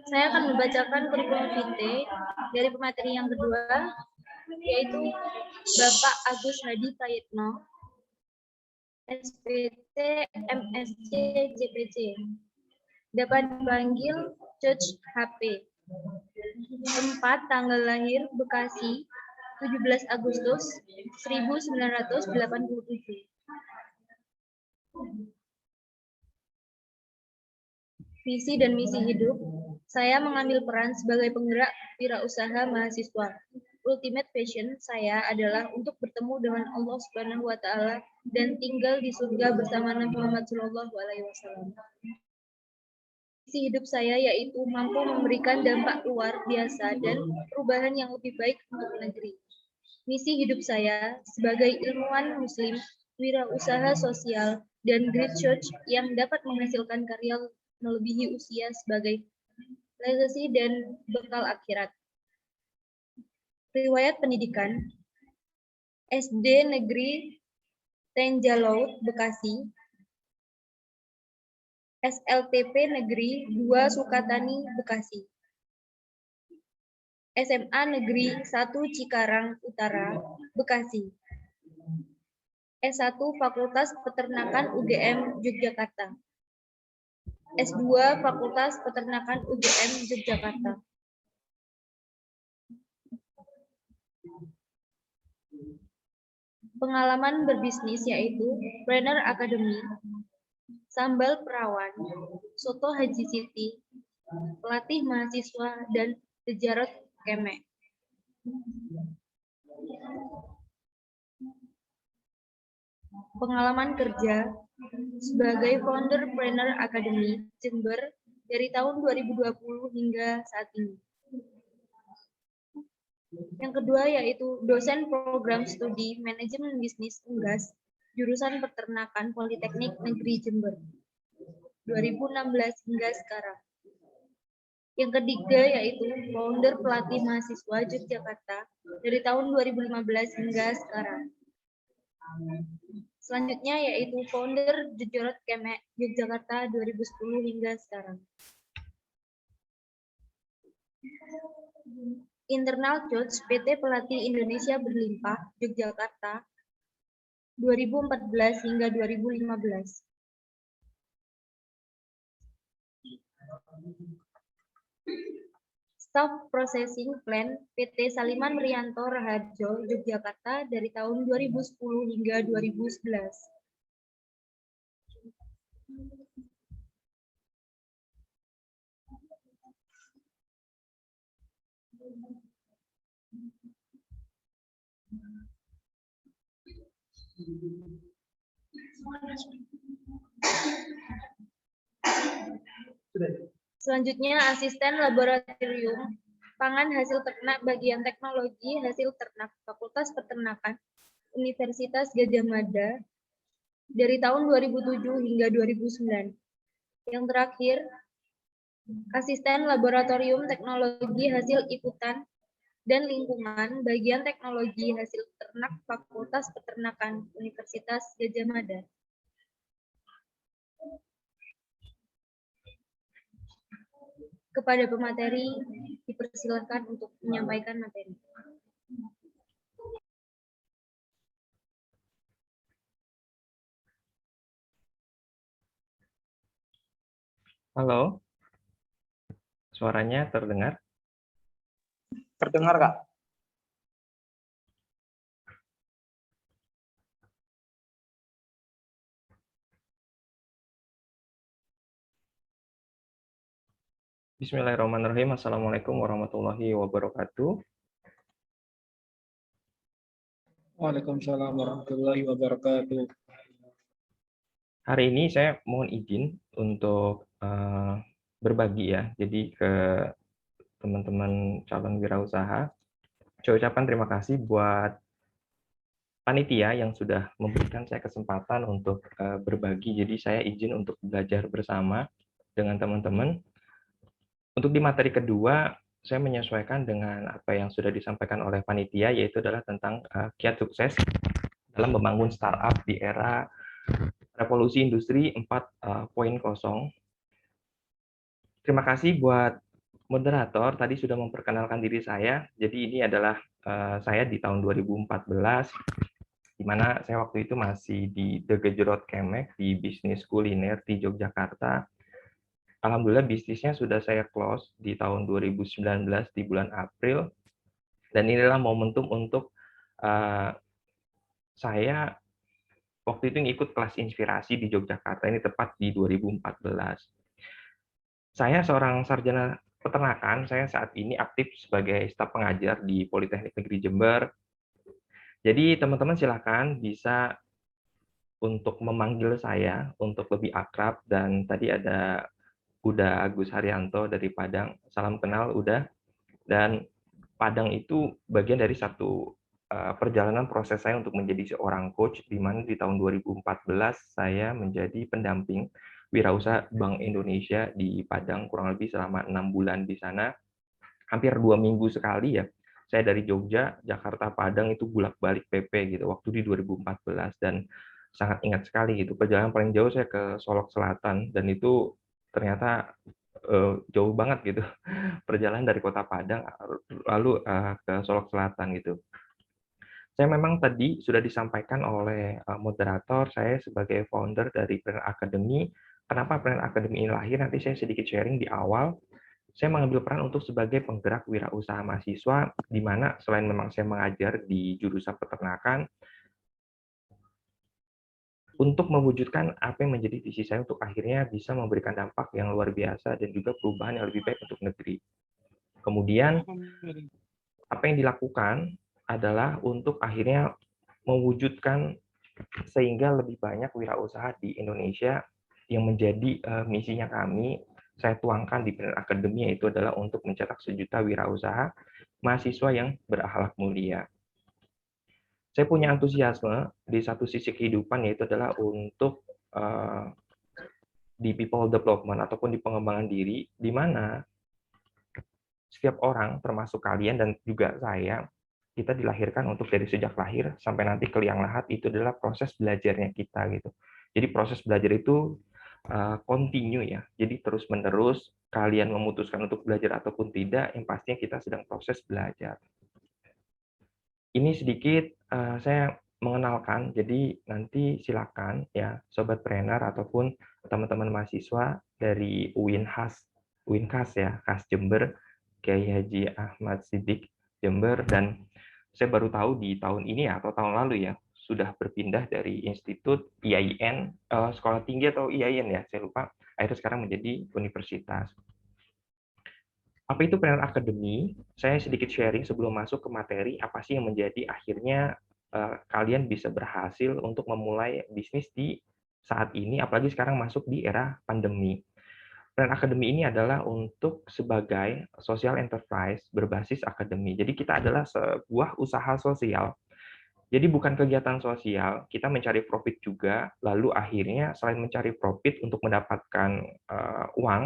Saya akan membacakan kurikulum vitae dari pemateri yang kedua, yaitu Bapak Agus Hadi Prayitno, SPT MSc JPC. Dapat dipanggil Coach HP. Tempat tanggal lahir Bekasi, 17 Agustus 1987. Visi dan misi hidup, saya mengambil peran sebagai penggerak wirausaha mahasiswa. Ultimate passion saya adalah untuk bertemu dengan Allah Subhanahu wa Ta'ala dan tinggal di surga bersama Nabi Muhammad SAW. Visi hidup saya yaitu mampu memberikan dampak luar biasa dan perubahan yang lebih baik untuk negeri. Misi hidup saya sebagai ilmuwan muslim, wirausaha sosial, dan great church yang dapat menghasilkan karya melebihi usia sebagai legacy dan bekal akhirat. Riwayat pendidikan, SD Negeri Tenjalaut, Bekasi, SLTP Negeri 2 Sukatani, Bekasi, SMA Negeri 1 Cikarang Utara, Bekasi, S1 Fakultas Peternakan UGM Yogyakarta, S2 Fakultas Peternakan UGM Yogyakarta. Pengalaman berbisnis yaitu Planner Academy, Sambal Perawan, Soto Haji Siti, Pelatih Mahasiswa, dan Sejarah Kemek. Pengalaman kerja sebagai founder Planner Academy Jember dari tahun 2020 hingga saat ini. Yang kedua yaitu dosen program studi manajemen bisnis Unggas, jurusan peternakan Politeknik Negeri Jember, 2016 hingga sekarang. Yang ketiga yaitu founder pelatih mahasiswa Yogyakarta dari tahun 2015 hingga sekarang. Selanjutnya yaitu founder Jejorat Kemek Yogyakarta 2010 hingga sekarang. Internal Coach PT Pelatih Indonesia Berlimpah Yogyakarta 2014 hingga 2015. Staff Processing Plan PT Saliman Rianto Raharjo Yogyakarta dari tahun 2010 hingga 2011. Selanjutnya asisten laboratorium pangan hasil ternak bagian teknologi hasil ternak Fakultas Peternakan Universitas Gadjah Mada dari tahun 2007 hingga 2009. Yang terakhir asisten laboratorium teknologi hasil ikutan dan lingkungan bagian teknologi hasil ternak Fakultas Peternakan Universitas Gadjah Mada. Kepada pemateri dipersilakan untuk menyampaikan materi. Halo, suaranya terdengar? Terdengar, Kak. Bismillahirrahmanirrahim. Assalamualaikum warahmatullahi wabarakatuh. Waalaikumsalam warahmatullahi wabarakatuh. Hari ini saya mohon izin untuk berbagi ya. Jadi ke teman-teman calon wirausaha, saya ucapkan terima kasih buat panitia yang sudah memberikan saya kesempatan untuk berbagi. Jadi saya izin untuk belajar bersama dengan teman-teman. Untuk di materi kedua, saya menyesuaikan dengan apa yang sudah disampaikan oleh panitia, yaitu adalah tentang kiat sukses dalam membangun startup di era revolusi industri 4.0. Terima kasih buat moderator tadi sudah memperkenalkan diri saya. Jadi ini adalah saya di tahun 2014, di mana saya waktu itu masih di The Gejrot Kemek di bisnis kuliner di Yogyakarta. Alhamdulillah bisnisnya sudah saya close di tahun 2019 di bulan April. Dan inilah momentum untuk saya waktu itu ngikut kelas inspirasi di Yogyakarta, ini tepat di 2014. Saya seorang sarjana peternakan, saya saat ini aktif sebagai staf pengajar di Politeknik Negeri Jember. Jadi teman-teman silakan bisa untuk memanggil saya untuk lebih akrab, dan tadi ada Uda Agus Haryanto dari Padang. Salam kenal Uda. Dan Padang itu bagian dari satu perjalanan proses saya untuk menjadi seorang coach, di mana di tahun 2014 saya menjadi pendamping wirausaha Bank Indonesia di Padang kurang lebih selama 6 bulan di sana, hampir 2 minggu sekali ya. Saya dari Jogja, Jakarta, Padang itu bolak-balik PP gitu waktu di 2014, dan sangat ingat sekali gitu. Perjalanan paling jauh saya ke Solok Selatan, dan itu ternyata jauh banget gitu perjalanan dari kota Padang lalu ke Solok Selatan gitu. Saya memang tadi sudah disampaikan oleh moderator, saya sebagai founder dari Planner Academy. Kenapa Planner Academy ini lahir? Nanti saya sedikit sharing di awal. Saya mengambil peran untuk sebagai penggerak wirausaha mahasiswa, di mana selain memang saya mengajar di jurusan peternakan, untuk mewujudkan apa yang menjadi visi saya untuk akhirnya bisa memberikan dampak yang luar biasa dan juga perubahan yang lebih baik untuk negeri. Kemudian, apa yang dilakukan adalah untuk akhirnya mewujudkan sehingga lebih banyak wirausaha di Indonesia yang menjadi misinya kami, saya tuangkan di Planner Academy, yaitu adalah untuk mencetak sejuta wirausaha mahasiswa yang berakhlak mulia. Saya punya antusiasme di satu sisi kehidupan, yaitu adalah untuk di people development ataupun di pengembangan diri, di mana setiap orang, termasuk kalian dan juga saya, kita dilahirkan untuk dari sejak lahir sampai nanti ke liang lahat, itu adalah proses belajarnya kita gitu. Jadi proses belajar itu continue ya. Jadi terus-menerus kalian memutuskan untuk belajar ataupun tidak, yang pastinya kita sedang proses belajar. Ini sedikit saya mengenalkan, jadi nanti silakan ya sobat trainer ataupun teman-teman mahasiswa dari UINKAS ya, KAS Jember, Kiai Haji Ahmad Siddiq Jember, dan saya baru tahu di tahun ini atau tahun lalu ya, sudah berpindah dari Institut IAIN, Sekolah Tinggi atau IAIN ya, saya lupa, akhirnya sekarang menjadi universitas. Apa itu Planner Academy? Saya sedikit sharing sebelum masuk ke materi, apa sih yang menjadi akhirnya kalian bisa berhasil untuk memulai bisnis di saat ini, apalagi sekarang masuk di era pandemi. Planner Academy ini adalah untuk sebagai social enterprise berbasis akademi. Jadi kita adalah sebuah usaha sosial. Jadi bukan kegiatan sosial, kita mencari profit juga, lalu akhirnya selain mencari profit untuk mendapatkan uang,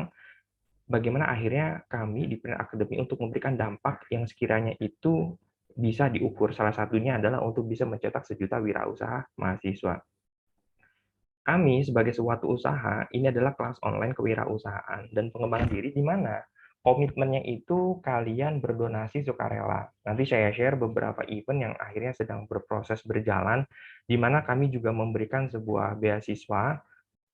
bagaimana akhirnya kami di Planner Academy untuk memberikan dampak yang sekiranya itu bisa diukur. Salah satunya adalah untuk bisa mencetak sejuta wirausaha mahasiswa. Kami sebagai suatu usaha, ini adalah kelas online kewirausahaan dan pengembangan diri, di mana komitmennya itu kalian berdonasi sukarela. Nanti saya share beberapa event yang akhirnya sedang berproses berjalan, di mana kami juga memberikan sebuah beasiswa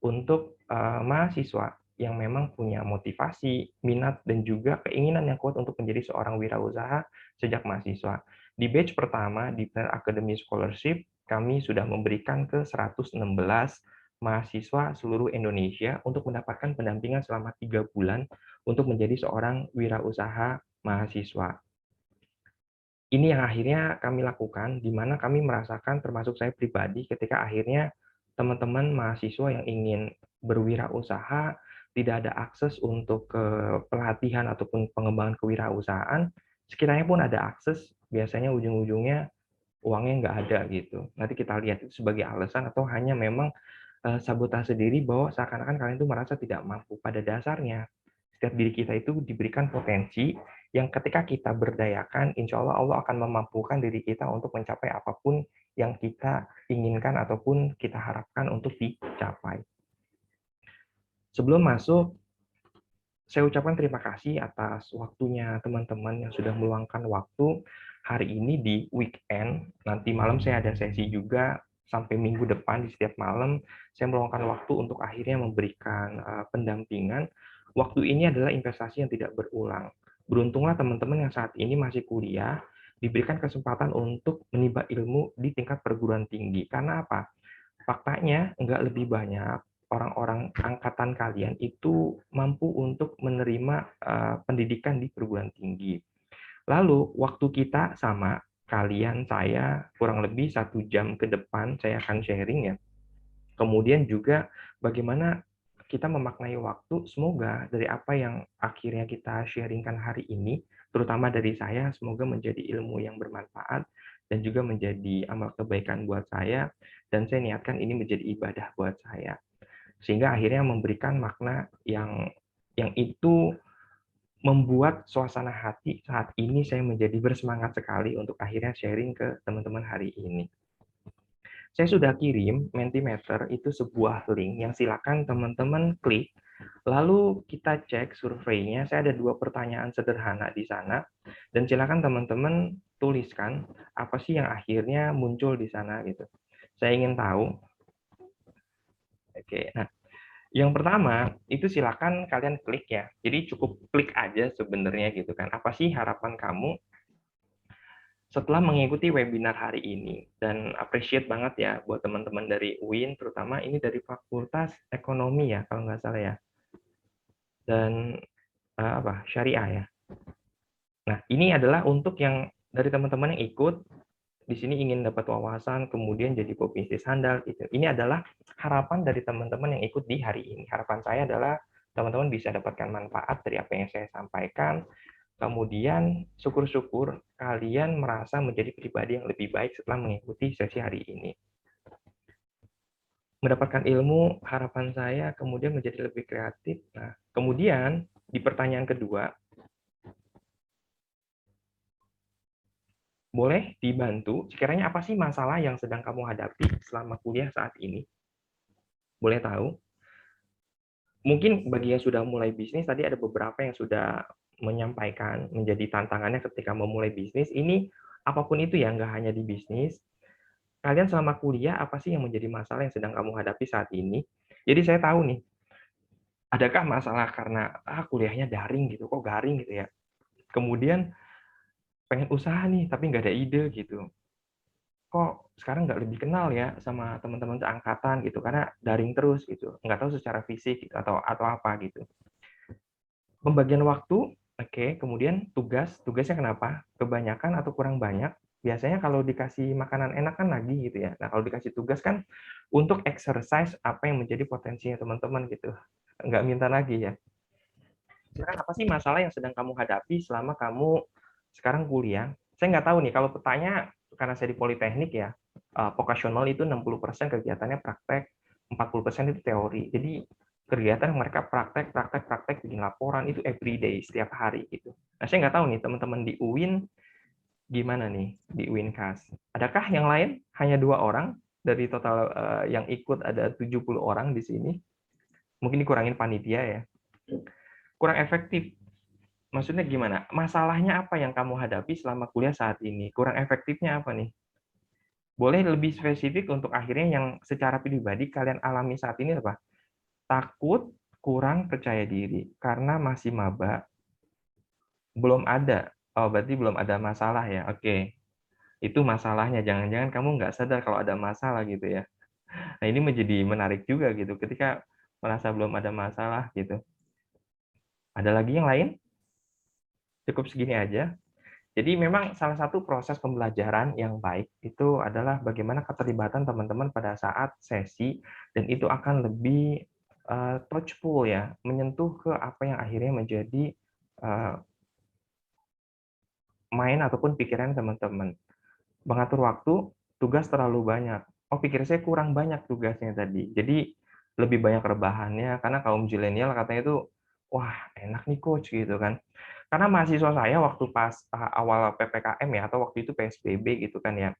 untuk mahasiswa yang memang punya motivasi, minat, dan juga keinginan yang kuat untuk menjadi seorang wirausaha sejak mahasiswa. Di batch pertama di Planner Academy Scholarship, kami sudah memberikan ke 116 mahasiswa seluruh Indonesia untuk mendapatkan pendampingan selama 3 bulan untuk menjadi seorang wirausaha mahasiswa. Ini yang akhirnya kami lakukan, di mana kami merasakan, termasuk saya pribadi, ketika akhirnya teman-teman mahasiswa yang ingin berwirausaha tidak ada akses untuk ke pelatihan ataupun pengembangan kewirausahaan, sekiranya pun ada akses, biasanya ujung-ujungnya uangnya nggak ada gitu. Nanti kita lihat itu sebagai alasan atau hanya memang sabotase diri bahwa seakan-akan kalian itu merasa tidak mampu. Pada dasarnya, setiap diri kita itu diberikan potensi yang ketika kita berdayakan, insya Allah Allah akan memampukan diri kita untuk mencapai apapun yang kita inginkan ataupun kita harapkan untuk dicapai. Sebelum masuk, saya ucapkan terima kasih atas waktunya teman-teman yang sudah meluangkan waktu hari ini di weekend. Nanti malam saya ada sesi juga sampai minggu depan di setiap malam. Saya meluangkan waktu untuk akhirnya memberikan pendampingan. Waktu ini adalah investasi yang tidak berulang. Beruntunglah teman-teman yang saat ini masih kuliah, diberikan kesempatan untuk menimba ilmu di tingkat perguruan tinggi. Karena apa? Faktanya, nggak lebih banyak orang-orang angkatan kalian itu mampu untuk menerima pendidikan di perguruan tinggi. Lalu, waktu kita sama, kalian, saya, kurang lebih 1 jam ke depan, saya akan sharing ya. Kemudian juga bagaimana kita memaknai waktu, semoga dari apa yang akhirnya kita sharingkan hari ini, terutama dari saya, semoga menjadi ilmu yang bermanfaat dan juga menjadi amal kebaikan buat saya, dan saya niatkan ini menjadi ibadah buat saya. Sehingga akhirnya memberikan makna yang itu membuat suasana hati saat ini saya menjadi bersemangat sekali untuk akhirnya sharing ke teman-teman hari ini. Saya sudah kirim Mentimeter, itu sebuah link yang silakan teman-teman klik. Lalu kita cek surveinya. Saya ada 2 pertanyaan sederhana di sana. Dan silakan teman-teman tuliskan apa sih yang akhirnya muncul di sana gitu. Saya ingin tahu. Oke, nah yang pertama itu silakan kalian klik ya. Jadi cukup klik aja sebenarnya gitu kan. Apa sih harapan kamu setelah mengikuti webinar hari ini, dan appreciate banget ya buat teman-teman dari UIN, terutama ini dari Fakultas Ekonomi ya, kalau nggak salah ya, dan syariah ya. Nah, ini adalah untuk yang dari teman-teman yang ikut, di sini ingin dapat wawasan, kemudian jadi pebisnis handal, gitu. Ini adalah harapan dari teman-teman yang ikut di hari ini. Harapan saya adalah teman-teman bisa dapatkan manfaat dari apa yang saya sampaikan. Kemudian syukur-syukur kalian merasa menjadi pribadi yang lebih baik setelah mengikuti sesi hari ini. Mendapatkan ilmu, harapan saya kemudian menjadi lebih kreatif. Nah, kemudian di pertanyaan kedua, boleh dibantu, sekiranya apa sih masalah yang sedang kamu hadapi selama kuliah saat ini? Boleh tahu? Mungkin bagi yang sudah mulai bisnis, tadi ada beberapa yang sudah menyampaikan menjadi tantangannya ketika memulai bisnis. Ini apapun itu ya, nggak hanya di bisnis. Kalian selama kuliah, apa sih yang menjadi masalah yang sedang kamu hadapi saat ini? Jadi saya tahu nih, adakah masalah karena kuliahnya daring gitu, kok garing gitu ya. Kemudian pengen usaha nih, tapi nggak ada ide gitu. Kok sekarang nggak lebih kenal ya sama teman-teman seangkatan gitu, karena daring terus gitu, nggak tahu secara fisik gitu, atau apa gitu. Pembagian waktu, oke. Kemudian tugasnya kenapa? Kebanyakan atau kurang banyak? Biasanya kalau dikasih makanan enak kan lagi gitu ya. Nah, kalau dikasih tugas kan untuk exercise apa yang menjadi potensinya teman-teman gitu. Nggak minta lagi ya. Sekarang apa sih masalah yang sedang kamu hadapi selama kamu sekarang kuliah? Saya nggak tahu nih, kalau petanya, karena saya di Politeknik ya, vokasional itu 60% kegiatannya praktek, 40% itu teori. Jadi kegiatan mereka praktek, bikin laporan, itu everyday, setiap hari gitu. Nah, saya nggak tahu nih, teman-teman di UIN gimana nih, di UINKAS. Adakah yang lain? Hanya 2 orang dari total yang ikut ada 70 orang di sini. Mungkin dikurangin panitia ya. Kurang efektif. Maksudnya gimana? Masalahnya apa yang kamu hadapi selama kuliah saat ini? Kurang efektifnya apa nih? Boleh lebih spesifik untuk akhirnya yang secara pribadi kalian alami saat ini apa? Takut, kurang percaya diri karena masih maba, belum ada. Oh, berarti belum ada masalah ya. Oke. Itu masalahnya. Jangan-jangan kamu nggak sadar kalau ada masalah gitu ya. Nah, ini menjadi menarik juga gitu ketika merasa belum ada masalah gitu. Ada lagi yang lain? Cukup segini aja. Jadi memang salah satu proses pembelajaran yang baik itu adalah bagaimana keterlibatan teman-teman pada saat sesi, dan itu akan lebih touchful ya, menyentuh ke apa yang akhirnya menjadi main ataupun pikiran teman-teman. Mengatur waktu, tugas terlalu banyak. Oh, pikir saya kurang banyak tugasnya tadi. Jadi lebih banyak rebahannya, karena kaum zilenial katanya itu, wah enak nih coach gitu kan. Karena mahasiswa saya waktu pas awal PPKM ya, atau waktu itu PSBB gitu kan ya,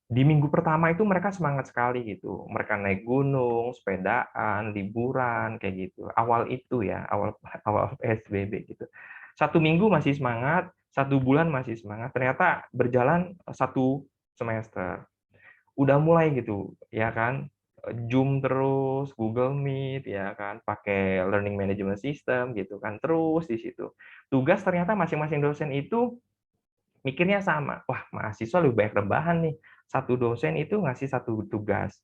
di minggu pertama itu mereka semangat sekali gitu. Mereka naik gunung, sepedaan, liburan, kayak gitu. Awal itu ya, awal awal PSBB gitu. 1 minggu masih semangat, 1 bulan masih semangat. Ternyata berjalan 1 semester. Udah mulai gitu, ya kan, Zoom terus, Google Meet, ya kan, pakai learning management system gitu kan, terus di situ. Tugas ternyata masing-masing dosen itu mikirnya sama, wah mahasiswa lebih banyak rebahan nih, satu dosen itu ngasih satu tugas.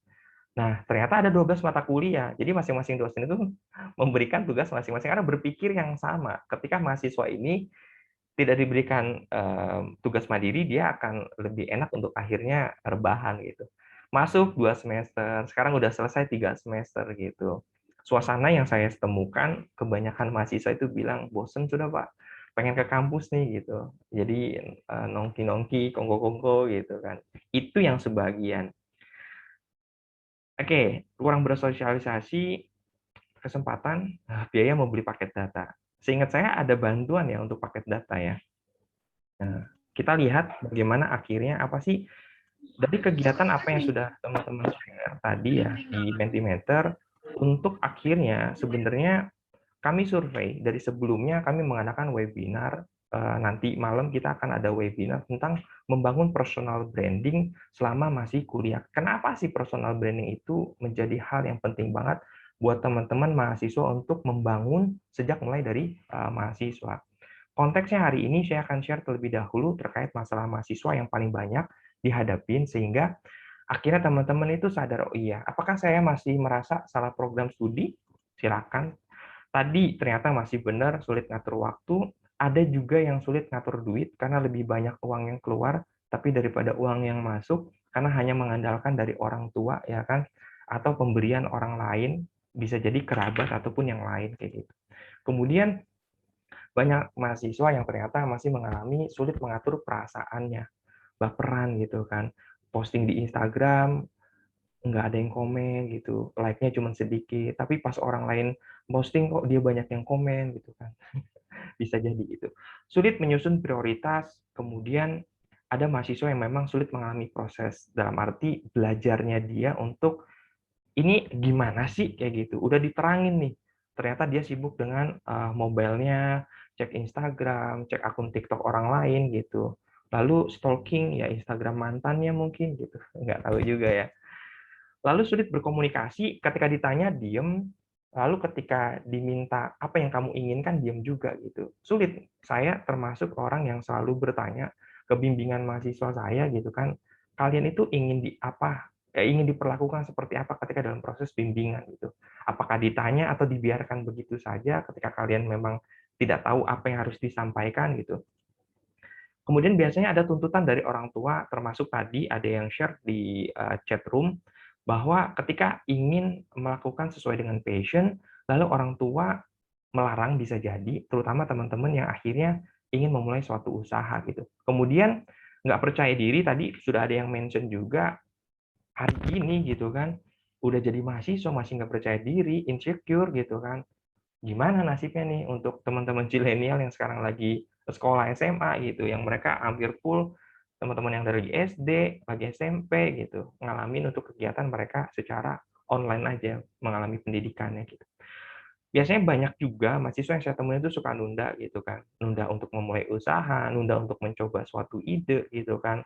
Nah, ternyata ada 12 mata kuliah, jadi masing-masing dosen itu memberikan tugas masing-masing karena berpikir yang sama. Ketika mahasiswa ini tidak diberikan tugas mandiri, dia akan lebih enak untuk akhirnya rebahan gitu. Masuk 2 semester, sekarang udah selesai 3 semester gitu. Suasana yang saya temukan, kebanyakan mahasiswa itu bilang, "Bosen sudah Pak, pengen ke kampus nih," gitu. Jadi nongki-nongki, kongko-kongko gitu kan. Itu yang sebagian. Oke, kurang bersosialisasi, kesempatan, biaya membeli paket data. Seingat saya ada bantuan ya untuk paket data ya. Nah, kita lihat bagaimana akhirnya apa sih dari kegiatan apa yang sudah teman-teman share tadi ya di Mentimeter, untuk akhirnya sebenarnya kami survei dari sebelumnya kami mengadakan webinar, nanti malam kita akan ada webinar tentang membangun personal branding selama masih kuliah. Kenapa sih personal branding itu menjadi hal yang penting banget buat teman-teman mahasiswa untuk membangun sejak mulai dari mahasiswa. Konteksnya hari ini saya akan share terlebih dahulu terkait masalah mahasiswa yang paling banyak dihadapin, sehingga akhirnya teman-teman itu sadar, oh iya, apakah saya masih merasa salah program studi? Silakan. Tadi ternyata masih benar sulit ngatur waktu, ada juga yang sulit ngatur duit karena lebih banyak uang yang keluar, tapi daripada uang yang masuk, karena hanya mengandalkan dari orang tua, ya kan, atau pemberian orang lain, bisa jadi kerabat ataupun yang lain kayak gitu. Kemudian banyak mahasiswa yang ternyata masih mengalami sulit mengatur perasaannya, baperan gitu kan, posting di Instagram nggak ada yang komen gitu, like-nya cuma sedikit, tapi pas orang lain posting kok dia banyak yang komen gitu kan. Bisa jadi itu. Sulit menyusun prioritas, kemudian ada mahasiswa yang memang sulit mengalami proses, dalam arti belajarnya dia untuk ini gimana sih kayak gitu. Udah diterangin nih, ternyata dia sibuk dengan mobile-nya, cek Instagram, cek akun TikTok orang lain gitu. Lalu stalking ya Instagram mantannya mungkin gitu, nggak tahu juga ya. Lalu sulit berkomunikasi, ketika ditanya diem, lalu ketika diminta apa yang kamu inginkan diem juga gitu. Sulit. Saya termasuk orang yang selalu bertanya ke bimbingan mahasiswa saya gitu kan, kalian itu ingin ingin diperlakukan seperti apa ketika dalam proses bimbingan gitu. Apakah ditanya atau dibiarkan begitu saja ketika kalian memang tidak tahu apa yang harus disampaikan gitu. Kemudian biasanya ada tuntutan dari orang tua, termasuk tadi ada yang share di chat room, bahwa ketika ingin melakukan sesuai dengan passion, lalu orang tua melarang bisa jadi, terutama teman-teman yang akhirnya ingin memulai suatu usaha gitu. Kemudian nggak percaya diri, tadi sudah ada yang mention juga, hari ini gitu kan, udah jadi mahasiswa masih nggak percaya diri, insecure gitu kan. Gimana nasibnya nih untuk teman-teman zilenial yang sekarang lagi sekolah SMA gitu, yang mereka hampir full teman-teman yang dari SD, lagi SMP gitu, ngalamin untuk kegiatan mereka secara online aja, mengalami pendidikannya gitu. Biasanya banyak juga mahasiswa yang saya temuin itu suka nunda gitu kan, nunda untuk memulai usaha, nunda untuk mencoba suatu ide gitu kan.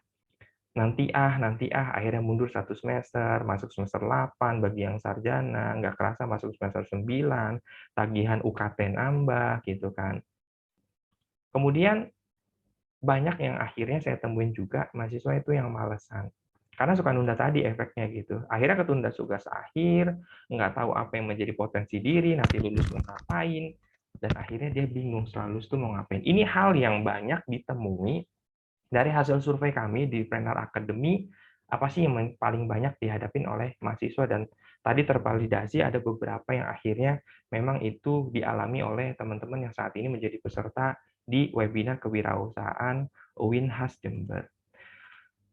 Nanti akhirnya mundur 1 semester, masuk semester 8 bagi yang sarjana, nggak kerasa masuk semester 9, tagihan UKT nambah, gitu kan. Kemudian banyak yang akhirnya saya temuin juga mahasiswa itu yang malesan. Karena suka nunda tadi efeknya gitu. Akhirnya ketunda tugas akhir, nggak tahu apa yang menjadi potensi diri, nanti lulus mau ngapain, dan akhirnya dia bingung setelah lulus tuh mau ngapain. Ini hal yang banyak ditemui Dari hasil survei kami di Planner Academy, apa sih yang paling banyak dihadapin oleh mahasiswa, dan tadi tervalidasi ada beberapa yang akhirnya memang itu dialami oleh teman-teman yang saat ini menjadi peserta di webinar kewirausahaan UIN Has Jember.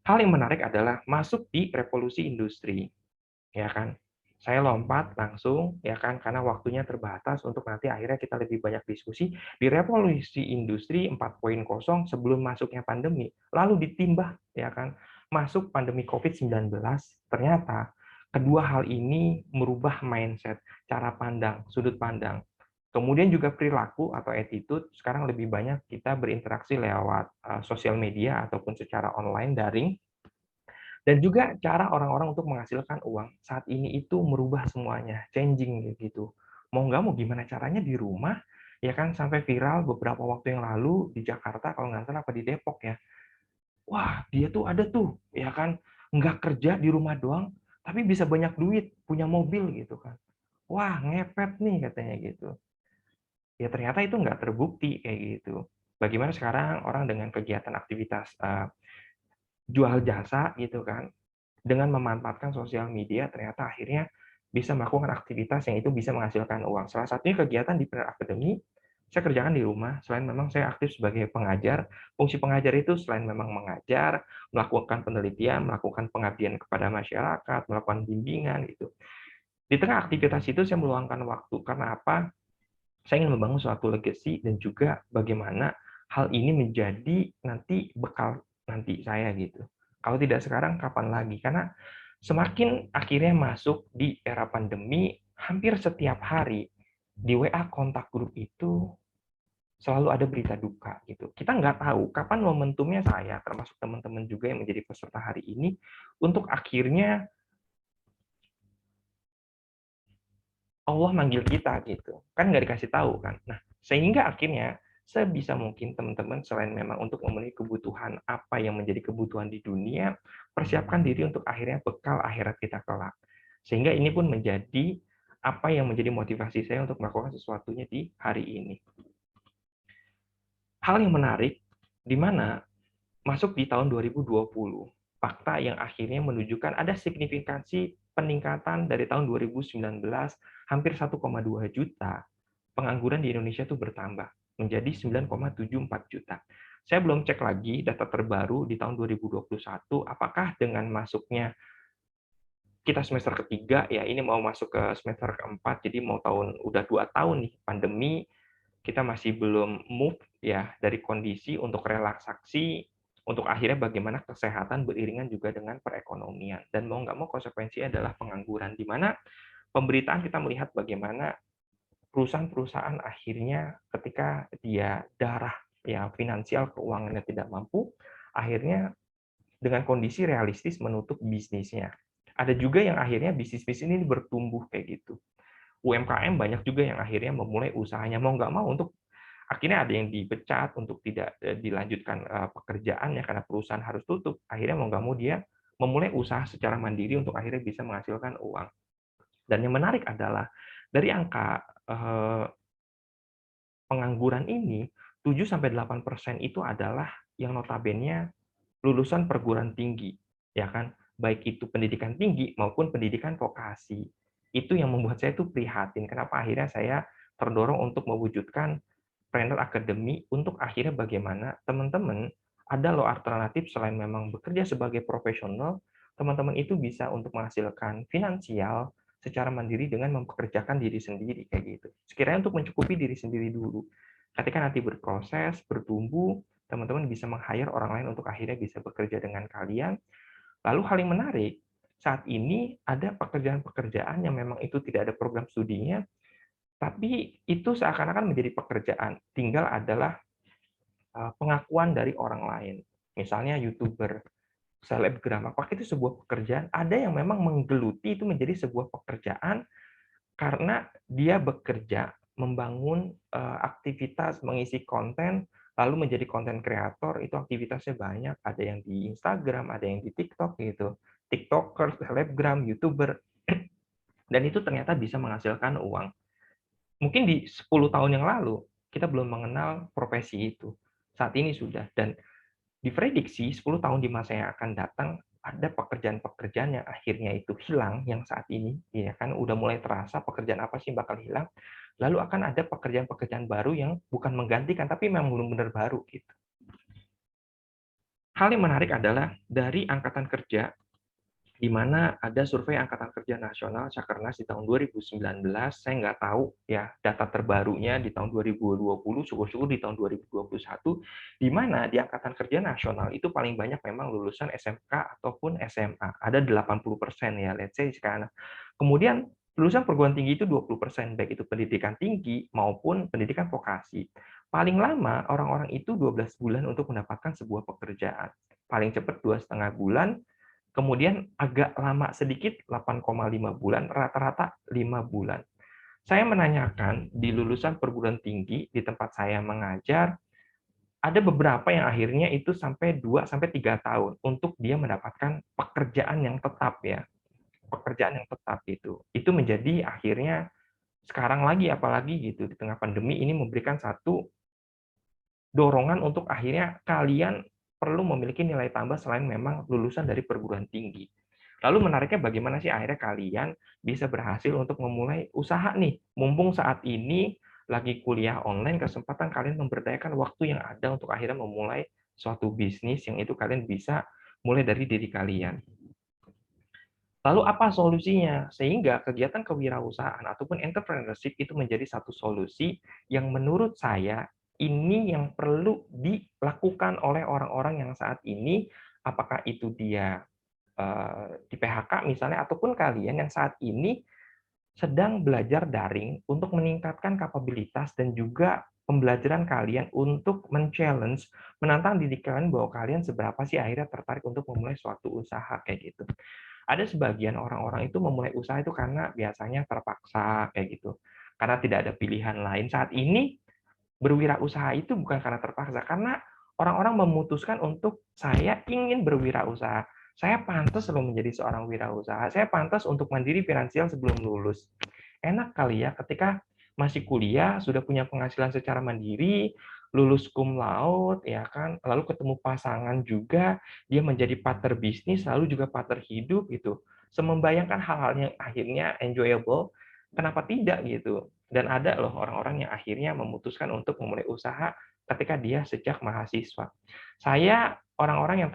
Hal yang menarik adalah masuk di revolusi industri, ya kan? Saya lompat langsung, ya kan, karena waktunya terbatas untuk nanti akhirnya kita lebih banyak diskusi di revolusi industri 4.0 sebelum masuknya pandemi. Lalu ditimbah, ya kan, masuk pandemi COVID-19, ternyata kedua hal ini merubah mindset, cara pandang, sudut pandang. Kemudian juga perilaku atau attitude, sekarang lebih banyak kita berinteraksi lewat sosial media ataupun secara online, daring, dan juga cara orang-orang untuk menghasilkan uang saat ini itu merubah semuanya, changing gitu. Mau nggak mau gimana caranya di rumah, ya kan, sampai viral beberapa waktu yang lalu di Jakarta kalau nggak salah apa di Depok ya. Wah, dia tuh ada tuh, ya kan, nggak kerja di rumah doang, tapi bisa banyak duit, punya mobil gitu kan. Wah, ngepet nih katanya gitu. Ya ternyata itu nggak terbukti kayak gitu. Bagaimana sekarang orang dengan kegiatan aktivitas jual jasa gitu kan, dengan memanfaatkan sosial media ternyata akhirnya bisa melakukan aktivitas yang itu bisa menghasilkan uang. Salah satunya kegiatan di Planner Academy, saya kerjakan di rumah. Selain memang saya aktif sebagai pengajar, fungsi pengajar itu selain memang mengajar, melakukan penelitian, melakukan pengabdian kepada masyarakat, melakukan bimbingan gitu. Di tengah aktivitas itu saya meluangkan waktu. Karena apa? Saya ingin membangun suatu legacy dan juga bagaimana hal ini menjadi nanti bekal nanti saya gitu. Kalau tidak sekarang, kapan lagi? Karena semakin akhirnya masuk di era pandemi, hampir setiap hari di WA kontak grup itu selalu ada berita duka gitu. Kita nggak tahu kapan momentumnya saya, termasuk teman-teman juga yang menjadi peserta hari ini, untuk akhirnya Allah manggil kita gitu. Kan nggak dikasih tahu kan. Nah, sehingga akhirnya sebisa mungkin teman-teman selain memang untuk memenuhi kebutuhan apa yang menjadi kebutuhan di dunia, persiapkan diri untuk akhirnya bekal akhirat kita kelak. Sehingga ini pun menjadi apa yang menjadi motivasi saya untuk melakukan sesuatunya di hari ini. Hal yang menarik, di mana masuk di tahun 2020, fakta yang akhirnya menunjukkan ada signifikansi peningkatan dari tahun 2019, hampir 1,2 juta, pengangguran di Indonesia itu bertambah menjadi 9,74 juta. Saya belum cek lagi data terbaru di tahun 2021, apakah dengan masuknya kita semester ketiga, ya ini mau masuk ke semester keempat, jadi mau udah 2 tahun nih pandemi, kita masih belum move ya dari kondisi untuk relaksasi, untuk akhirnya bagaimana kesehatan beriringan juga dengan perekonomian. Dan mau nggak mau konsekuensinya adalah pengangguran, di mana pemberitaan kita melihat bagaimana perusahaan-perusahaan akhirnya ketika dia darah ya finansial keuangannya tidak mampu, akhirnya dengan kondisi realistis menutup bisnisnya. Ada juga yang akhirnya bisnis-bisnis ini bertumbuh kayak gitu. UMKM banyak juga yang akhirnya memulai usahanya, mau nggak mau, untuk akhirnya ada yang dipecat untuk tidak dilanjutkan pekerjaannya karena perusahaan harus tutup. Akhirnya mau nggak mau dia memulai usaha secara mandiri untuk akhirnya bisa menghasilkan uang. Dan yang menarik adalah dari angka pengangguran ini, 7-8% itu adalah yang notabene lulusan perguruan tinggi, ya kan? Baik itu pendidikan tinggi maupun pendidikan vokasi. Itu yang membuat saya tuh prihatin. Kenapa akhirnya saya terdorong untuk mewujudkan Planner Academy untuk akhirnya bagaimana teman-teman ada loh alternatif selain memang bekerja sebagai profesional, teman-teman itu bisa untuk menghasilkan finansial secara mandiri dengan mempekerjakan diri sendiri kayak gitu. Sekiranya untuk mencukupi diri sendiri dulu. Ketika nanti berproses, bertumbuh, teman-teman bisa meng-hire orang lain untuk akhirnya bisa bekerja dengan kalian. Lalu hal yang menarik, saat ini ada pekerjaan-pekerjaan yang memang itu tidak ada program studinya, tapi itu seakan-akan menjadi pekerjaan. Tinggal adalah pengakuan dari orang lain. Misalnya YouTuber, selebgram, apakah itu sebuah pekerjaan? Ada yang memang menggeluti itu menjadi sebuah pekerjaan karena dia bekerja, membangun aktivitas, mengisi konten, lalu menjadi konten kreator, itu aktivitasnya banyak. Ada yang di Instagram, ada yang di TikTok gitu. TikToker, selebgram, YouTuber. Dan itu ternyata bisa menghasilkan uang. Mungkin di 10 tahun yang lalu, kita belum mengenal profesi itu. Saat ini sudah. Dan diprediksi 10 tahun di masa yang akan datang ada pekerjaan-pekerjaan yang akhirnya itu hilang yang saat ini ya kan udah mulai terasa pekerjaan apa sih bakal hilang, lalu akan ada pekerjaan-pekerjaan baru yang bukan menggantikan tapi memang benar-benar baru gitu. Hal yang menarik adalah dari angkatan kerja di mana ada survei Angkatan Kerja Nasional Sakernas di tahun 2019, saya nggak tahu ya data terbarunya di tahun 2020, syukur-syukur di tahun 2021, di mana di Angkatan Kerja Nasional itu paling banyak memang lulusan SMK ataupun SMA, ada 80% ya, let's say sekarang. Kemudian lulusan perguruan tinggi itu 20%, baik itu pendidikan tinggi maupun pendidikan vokasi. Paling lama orang-orang itu 12 bulan untuk mendapatkan sebuah pekerjaan. Paling cepat 2,5 bulan, kemudian agak lama sedikit 8,5 bulan, rata-rata 5 bulan. Saya menanyakan di lulusan perguruan tinggi di tempat saya mengajar, ada beberapa yang akhirnya itu sampai 2-3 tahun untuk dia mendapatkan pekerjaan yang tetap ya. Pekerjaan yang tetap itu. Itu menjadi akhirnya sekarang lagi apalagi gitu di tengah pandemi ini memberikan satu dorongan untuk akhirnya kalian perlu memiliki nilai tambah selain memang lulusan dari perguruan tinggi. Lalu menariknya bagaimana sih akhirnya kalian bisa berhasil untuk memulai usaha nih, mumpung saat ini lagi kuliah online, kesempatan kalian memberdayakan waktu yang ada untuk akhirnya memulai suatu bisnis yang itu kalian bisa mulai dari diri kalian. Lalu apa solusinya? Sehingga kegiatan kewirausahaan ataupun entrepreneurship itu menjadi satu solusi yang menurut saya ini yang perlu dilakukan oleh orang-orang yang saat ini, apakah itu dia di PHK misalnya, ataupun kalian yang saat ini sedang belajar daring untuk meningkatkan kapabilitas dan juga pembelajaran kalian untuk men-challenge, menantang diri kalian bahwa kalian seberapa sih akhirnya tertarik untuk memulai suatu usaha kayak gitu. Ada sebagian orang-orang itu memulai usaha itu karena biasanya terpaksa kayak gitu. Karena tidak ada pilihan lain. Saat ini berwirausaha itu bukan karena terpaksa, karena orang-orang memutuskan untuk saya ingin berwirausaha. Saya pantas loh menjadi seorang wirausaha. Saya pantas untuk mandiri finansial sebelum lulus. Enak kali ya ketika masih kuliah, sudah punya penghasilan secara mandiri, lulus cum laude, ya kan, lalu ketemu pasangan juga, dia menjadi partner bisnis, lalu juga partner hidup gitu. Semembayangkan hal-hal yang akhirnya enjoyable, kenapa tidak gitu? Dan ada loh orang-orang yang akhirnya memutuskan untuk memulai usaha ketika dia sejak mahasiswa. Saya orang-orang yang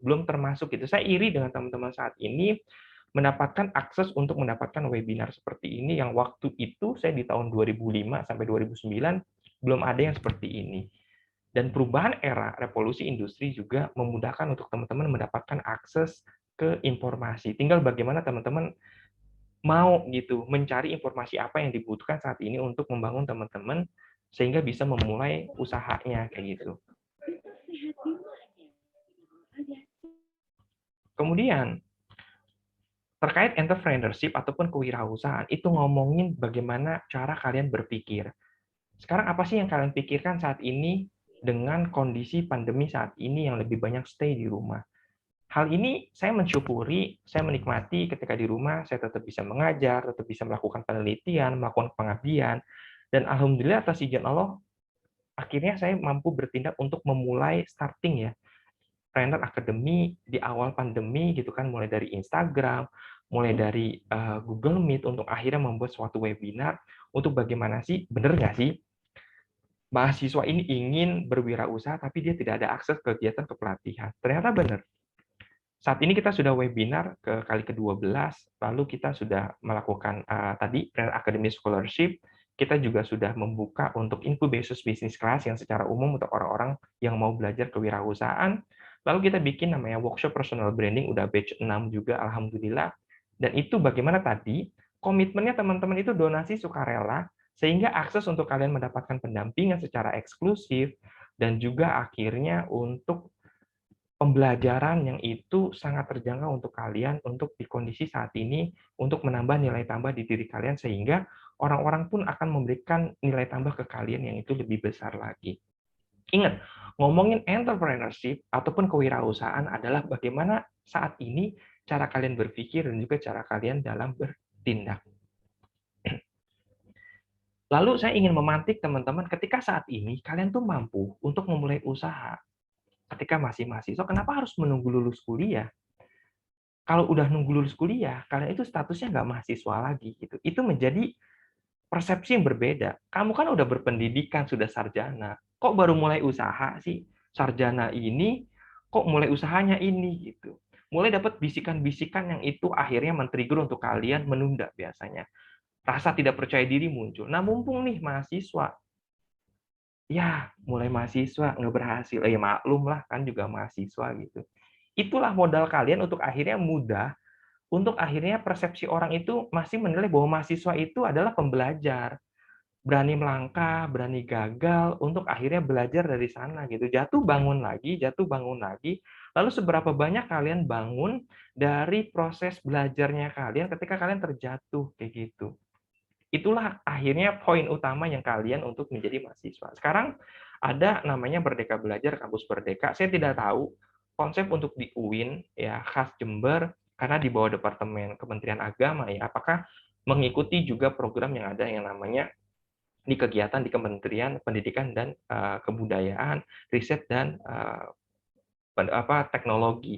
belum termasuk gitu. Saya iri dengan teman-teman saat ini mendapatkan akses untuk mendapatkan webinar seperti ini yang waktu itu saya di tahun 2005 sampai 2009 belum ada yang seperti ini. Dan perubahan era revolusi industri juga memudahkan untuk teman-teman mendapatkan akses ke informasi. Tinggal bagaimana teman-teman mau gitu mencari informasi apa yang dibutuhkan saat ini untuk membangun teman-teman sehingga bisa memulai usahanya kayak gitu. Kemudian terkait entrepreneurship ataupun kewirausahaan itu ngomongin bagaimana cara kalian berpikir. Sekarang apa sih yang kalian pikirkan saat ini dengan kondisi pandemi saat ini yang lebih banyak stay di rumah? Hal ini saya mensyukuri, saya menikmati ketika di rumah, saya tetap bisa mengajar, tetap bisa melakukan penelitian, melakukan pengabdian, dan alhamdulillah atas izin Allah, akhirnya saya mampu bertindak untuk memulai starting ya, Trainer Academy di awal pandemi gitu kan, mulai dari Instagram, mulai dari Google Meet untuk akhirnya membuat suatu webinar untuk bagaimana sih, bener nggak sih, mahasiswa ini ingin berwirausaha tapi dia tidak ada akses kegiatan kepelatihan. Ternyata benar. Saat ini kita sudah webinar ke kali ke-12, lalu kita sudah melakukan tadi Trainer Academy Scholarship, kita juga sudah membuka untuk Incubations Business Class yang secara umum untuk orang-orang yang mau belajar kewirausahaan. Lalu kita bikin namanya workshop personal branding, udah batch 6 juga, alhamdulillah. Dan itu bagaimana tadi, komitmennya teman-teman itu donasi sukarela, sehingga akses untuk kalian mendapatkan pendampingan secara eksklusif, dan juga akhirnya untuk pembelajaran yang itu sangat terjangkau untuk kalian untuk di kondisi saat ini untuk menambah nilai tambah di diri kalian sehingga orang-orang pun akan memberikan nilai tambah ke kalian yang itu lebih besar lagi. Ingat, ngomongin entrepreneurship ataupun kewirausahaan adalah bagaimana saat ini cara kalian berpikir dan juga cara kalian dalam bertindak. Lalu saya ingin memantik teman-teman ketika saat ini kalian tuh mampu untuk memulai usaha. ketika masih mahasiswa, kenapa harus menunggu lulus kuliah? Kalau udah nunggu lulus kuliah, kalian itu statusnya nggak mahasiswa lagi gitu. Itu menjadi persepsi yang berbeda. Kamu kan udah berpendidikan, sudah sarjana. Kok baru mulai usaha sih? Sarjana ini, kok mulai usahanya ini gitu. Mulai dapat bisikan-bisikan yang itu akhirnya men-trigger untuk kalian menunda biasanya. Rasa tidak percaya diri muncul. Nah, mumpung nih mahasiswa, ya mulai mahasiswa nggak berhasil. Ya maklum lah, kan juga mahasiswa gitu. Itulah modal kalian untuk akhirnya mudah, untuk akhirnya persepsi orang itu masih menilai bahwa mahasiswa itu adalah pembelajar. Berani melangkah, berani gagal, untuk akhirnya belajar dari sana gitu. Jatuh bangun lagi. Lalu seberapa banyak kalian bangun dari proses belajarnya kalian ketika kalian terjatuh kayak gitu. Itulah akhirnya poin utama yang kalian untuk menjadi mahasiswa. Sekarang ada namanya Merdeka Belajar, Kampus Merdeka. Saya tidak tahu konsep untuk di UIN ya khas Jember karena di bawah Departemen Kementerian Agama ya. Apakah mengikuti juga program yang ada yang namanya di kegiatan di Kementerian Pendidikan dan Kebudayaan, Riset dan Teknologi.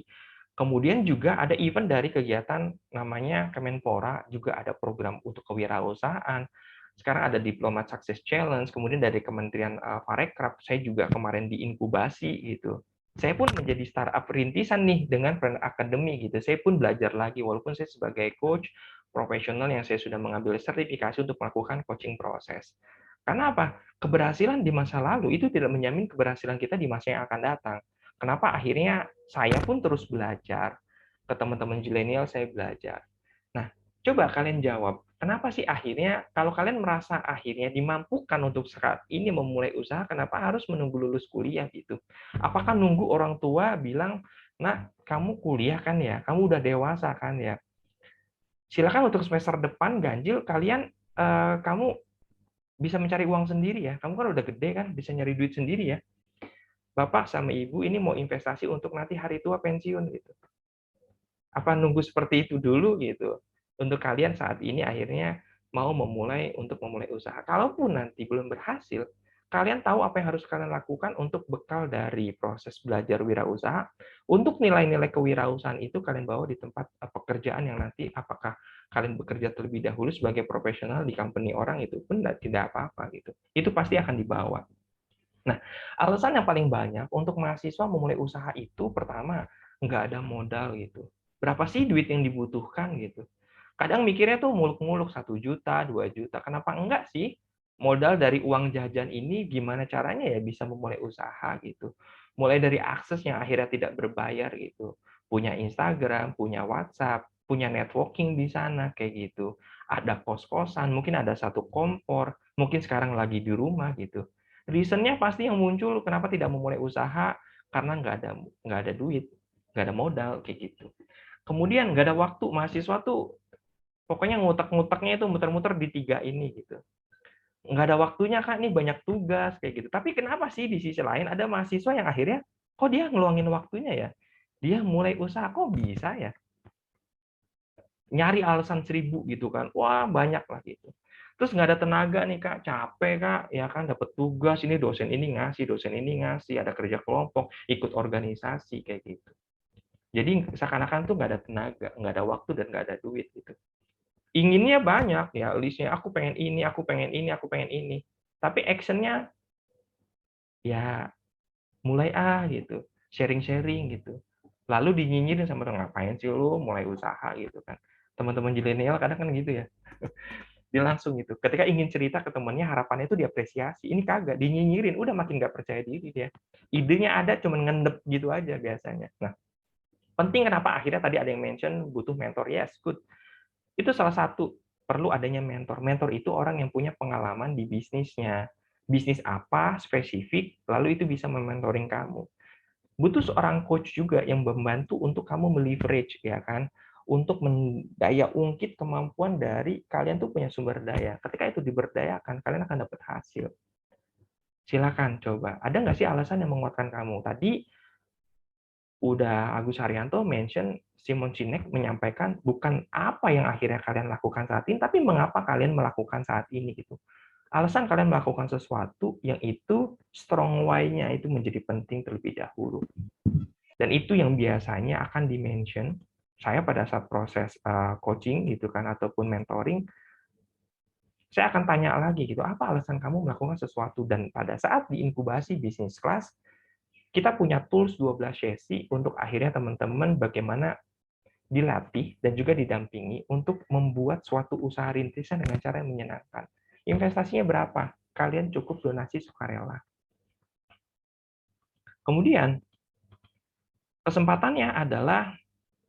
Kemudian juga ada event dari kegiatan namanya Kemenpora, juga ada program untuk kewirausahaan. Sekarang ada Diplomat Success Challenge, kemudian dari Kementerian Parekraf, saya juga kemarin diinkubasi gitu. Saya pun menjadi startup rintisan nih dengan Brand Academy gitu. Saya pun belajar lagi, walaupun saya sebagai coach profesional yang saya sudah mengambil sertifikasi untuk melakukan coaching proses. Karena apa? Keberhasilan di masa lalu itu tidak menjamin keberhasilan kita di masa yang akan datang. Kenapa akhirnya saya pun terus belajar. Ke teman-teman zilenial saya belajar. Nah, coba kalian jawab, kenapa sih akhirnya kalau kalian merasa akhirnya dimampukan untuk saat ini memulai usaha, kenapa harus menunggu lulus kuliah gitu? Apakah nunggu orang tua bilang, "Nah, kamu kuliah kan ya, kamu udah dewasa kan ya. Silakan untuk semester depan ganjil kalian kamu bisa mencari uang sendiri ya. Kamu kan udah gede kan, bisa nyari duit sendiri ya. Bapak sama Ibu ini mau investasi untuk nanti hari tua pensiun gitu. Apa nunggu seperti itu dulu gitu untuk kalian saat ini akhirnya mau untuk memulai usaha. Kalaupun nanti belum berhasil, kalian tahu apa yang harus kalian lakukan untuk bekal dari proses belajar wirausaha, untuk nilai-nilai kewirausahaan itu kalian bawa di tempat pekerjaan yang nanti apakah kalian bekerja terlebih dahulu sebagai profesional di company orang itu pun tidak apa-apa gitu. Itu pasti akan dibawa. Nah, alasan yang paling banyak untuk mahasiswa memulai usaha itu pertama, nggak ada modal gitu. Berapa sih duit yang dibutuhkan gitu? Kadang mikirnya tuh muluk-muluk 1 juta, 2 juta. Kenapa enggak sih? Modal dari uang jajan ini gimana caranya ya bisa memulai usaha gitu. Mulai dari akses yang akhirnya tidak berbayar gitu. Punya Instagram, punya WhatsApp, punya networking di sana kayak gitu. Ada kos-kosan, mungkin ada satu kompor, mungkin sekarang lagi di rumah gitu. Reason-nya pasti yang muncul kenapa tidak memulai usaha karena nggak ada duit, nggak ada modal kayak gitu. Kemudian nggak ada waktu, mahasiswa tuh pokoknya ngutek-nguteknya itu muter-muter di 3 ini gitu. Nggak ada waktunya Kak, nih banyak tugas kayak gitu. Tapi kenapa sih di sisi lain ada mahasiswa yang akhirnya kok dia ngeluangin waktunya ya? Dia mulai usaha kok bisa ya? Nyari alasan 1000 gitu kan. Wah, banyak lah gitu. Terus nggak ada tenaga nih Kak, capek Kak, ya kan dapat tugas ini dosen ini ngasih, ada kerja kelompok, ikut organisasi kayak gitu. Jadi seakan-akan tuh nggak ada tenaga, nggak ada waktu dan nggak ada duit gitu. Inginnya banyak ya, listnya aku pengen ini, aku pengen ini, aku pengen ini. Tapi actionnya ya mulai gitu, sharing-sharing gitu. Lalu dinyinyirin sama orang, ngapain sih lu mulai usaha gitu kan. Teman-teman zilenial kadang kan gitu ya. Dia langsung gitu. Ketika ingin cerita ke temannya, harapannya itu diapresiasi. Ini kagak, dinyinyirin. Udah makin nggak percaya diri dia. Idenya ada, cuman ngendep gitu aja biasanya. Nah, penting kenapa akhirnya tadi ada yang mention butuh mentor. Yes, good. Itu salah satu. Perlu adanya mentor. Mentor itu orang yang punya pengalaman di bisnisnya. Bisnis apa, spesifik, lalu itu bisa mementoring kamu. Butuh seorang coach juga yang membantu untuk kamu meleverage, ya kan? Untuk mendaya ungkit kemampuan dari kalian tuh punya sumber daya. Ketika itu diberdayakan, kalian akan dapat hasil. Silakan coba. Ada nggak sih alasan yang menguatkan kamu? Tadi udah Agus Haryanto mention Simon Sinek menyampaikan bukan apa yang akhirnya kalian lakukan saat ini, tapi mengapa kalian melakukan saat ini gitu. alasan kalian melakukan sesuatu yang itu strong why-nya itu menjadi penting terlebih dahulu. Dan itu yang biasanya akan di-mention saya pada saat proses coaching gitu kan ataupun mentoring, saya akan tanya lagi gitu, apa alasan kamu melakukan sesuatu? Dan pada saat di inkubasi bisnis kelas, kita punya tools 12 sesi untuk akhirnya teman-teman bagaimana dilatih dan juga didampingi untuk membuat suatu usaha rintisan dengan cara yang menyenangkan. Investasinya berapa? Kalian cukup donasi sukarela. Kemudian, kesempatannya adalah,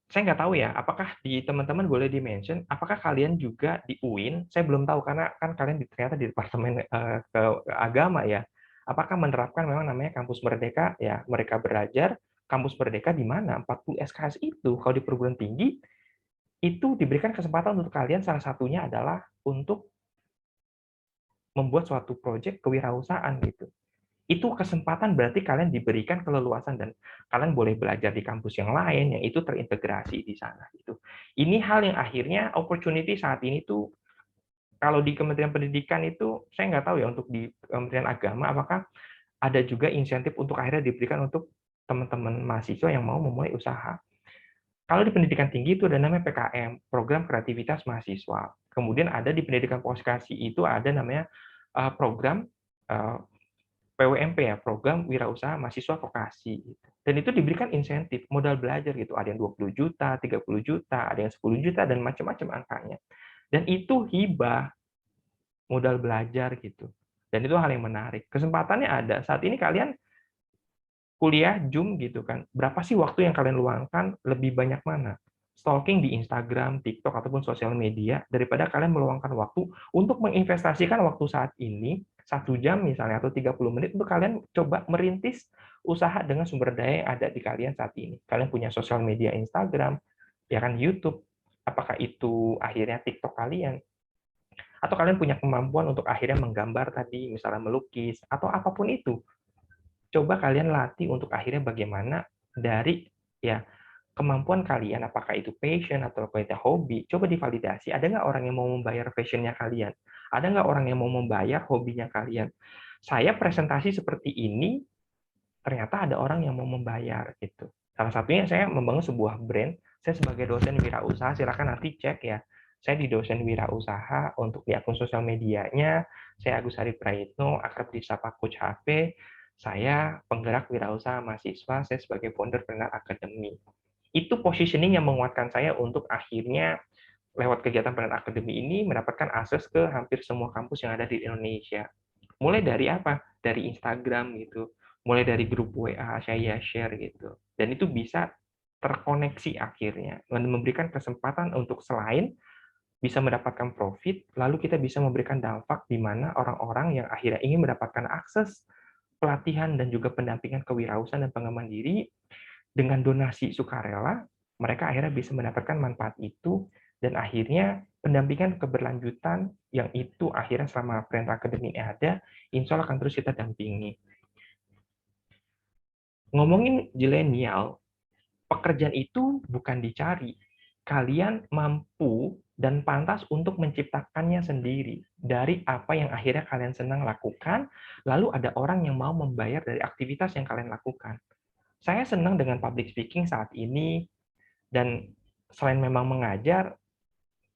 saya nggak tahu ya, apakah di teman-teman boleh di-mention, apakah kalian juga di UIN, saya belum tahu, karena kan kalian ternyata di Departemen Agama ya, apakah menerapkan memang namanya Kampus Merdeka, ya mereka belajar, Kampus Merdeka di mana? 40 SKS itu, kalau di perguruan tinggi, itu diberikan kesempatan untuk kalian, salah satunya adalah untuk membuat suatu proyek kewirausahaan gitu. Itu kesempatan berarti kalian diberikan keleluasan dan kalian boleh belajar di kampus yang lain yang itu terintegrasi di sana gitu. Ini hal yang akhirnya opportunity saat ini tuh kalau di Kementerian Pendidikan itu saya nggak tahu ya untuk di Kementerian Agama apakah ada juga insentif untuk akhirnya diberikan untuk teman-teman mahasiswa yang mau memulai usaha. Kalau di pendidikan tinggi itu ada namanya PKM, Program Kreativitas Mahasiswa. Kemudian ada di pendidikan vokasi itu ada namanya program PWMP ya, Program Wirausaha Mahasiswa Vokasi. Dan itu diberikan insentif, modal belajar gitu. Ada yang 20 juta, 30 juta, ada yang 10 juta, dan macam-macam angkanya. Dan itu hibah modal belajar gitu. Dan itu hal yang menarik. Kesempatannya ada. Saat ini kalian kuliah Zoom gitu kan. Berapa sih waktu yang kalian luangkan? Lebih banyak mana? Stalking di Instagram, TikTok, ataupun sosial media, daripada kalian meluangkan waktu untuk menginvestasikan waktu saat ini, 1 jam misalnya, atau 30 menit, untuk kalian coba merintis usaha dengan sumber daya yang ada di kalian saat ini. Kalian punya sosial media Instagram, ya kan YouTube, apakah itu akhirnya TikTok kalian, atau kalian punya kemampuan untuk akhirnya menggambar tadi, misalnya melukis, atau apapun itu, coba kalian latih untuk akhirnya bagaimana dari ya kemampuan kalian, apakah itu passion atau itu hobi, coba divalidasi. Ada nggak orang yang mau membayar passionnya kalian? Ada nggak orang yang mau membayar hobinya kalian? Saya presentasi seperti ini, ternyata ada orang yang mau membayar gitu. Salah satunya saya membangun sebuah brand. Saya sebagai dosen wirausaha, silakan nanti cek ya. Saya di dosen wirausaha untuk di akun sosial medianya. Saya Agus Hari Prayitno, akrab disapa Coach HP. Saya penggerak wirausaha mahasiswa. Saya sebagai founder Planner Academy. Itu positioning yang menguatkan saya untuk akhirnya lewat kegiatan Planner Academy ini mendapatkan akses ke hampir semua kampus yang ada di Indonesia. Mulai dari apa? Dari Instagram gitu. Mulai dari grup WA saya share gitu. Dan itu bisa terkoneksi akhirnya dan memberikan kesempatan untuk selain bisa mendapatkan profit, lalu kita bisa memberikan dampak di mana orang-orang yang akhirnya ingin mendapatkan akses pelatihan dan juga pendampingan kewirausahaan dan pengembangan diri dengan donasi sukarela, mereka akhirnya bisa mendapatkan manfaat itu dan akhirnya pendampingan keberlanjutan yang itu akhirnya selama Brand Academy ada, insya Allah akan terus kita dampingi. Ngomongin zilenial, pekerjaan itu bukan dicari. Kalian mampu dan pantas untuk menciptakannya sendiri dari apa yang akhirnya kalian senang lakukan, lalu ada orang yang mau membayar dari aktivitas yang kalian lakukan. Saya senang dengan public speaking saat ini, dan selain memang mengajar,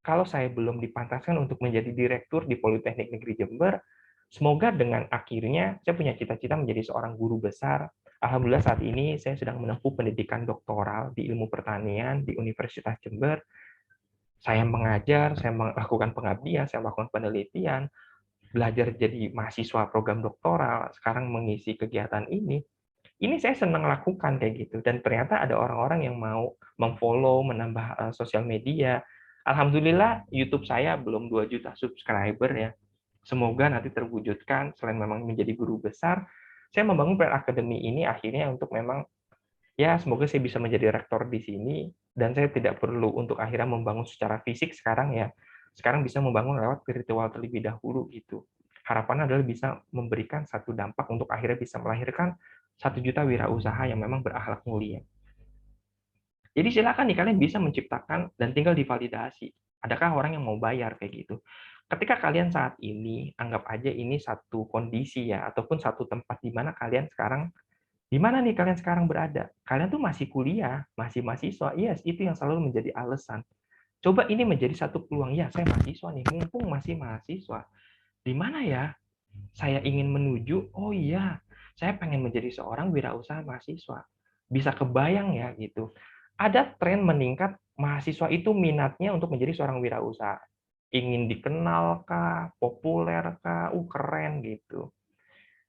kalau saya belum dipantaskan untuk menjadi direktur di Politeknik Negeri Jember, semoga dengan akhirnya saya punya cita-cita menjadi seorang guru besar. Alhamdulillah saat ini saya sedang menempuh pendidikan doktoral di ilmu pertanian di Universitas Jember. Saya mengajar, saya melakukan pengabdian, saya melakukan penelitian, belajar jadi mahasiswa program doktoral, sekarang mengisi kegiatan ini. Ini saya senang lakukan kayak gitu, dan ternyata ada orang-orang yang mau memfollow, menambah sosial media. Alhamdulillah YouTube saya belum 2 juta subscriber ya. Semoga nanti terwujudkan, selain memang menjadi guru besar, saya membangun Brand Academy ini akhirnya untuk memang ya semoga saya bisa menjadi rektor di sini, dan saya tidak perlu untuk akhirnya membangun secara fisik sekarang ya. Sekarang bisa membangun lewat virtual terlebih dahulu gitu. Harapannya adalah bisa memberikan satu dampak untuk akhirnya bisa melahirkan 1 juta wirausaha yang memang berakhlak mulia. Jadi silakan nih kalian bisa menciptakan dan tinggal divalidasi. Adakah orang yang mau bayar kayak gitu? Ketika kalian saat ini, anggap aja ini satu kondisi ya, ataupun satu tempat di mana kalian sekarang, di mana nih kalian sekarang berada? Kalian tuh masih kuliah, masih mahasiswa, yes, itu yang selalu menjadi alasan. Coba ini menjadi satu peluang, ya saya mahasiswa nih, mumpung masih mahasiswa. Di mana ya saya ingin menuju? Oh iya, saya pengen menjadi seorang wirausaha mahasiswa. Bisa kebayang ya gitu. Ada tren meningkat mahasiswa itu minatnya untuk menjadi seorang wirausaha. Ingin dikenal kah, populer kah, keren gitu.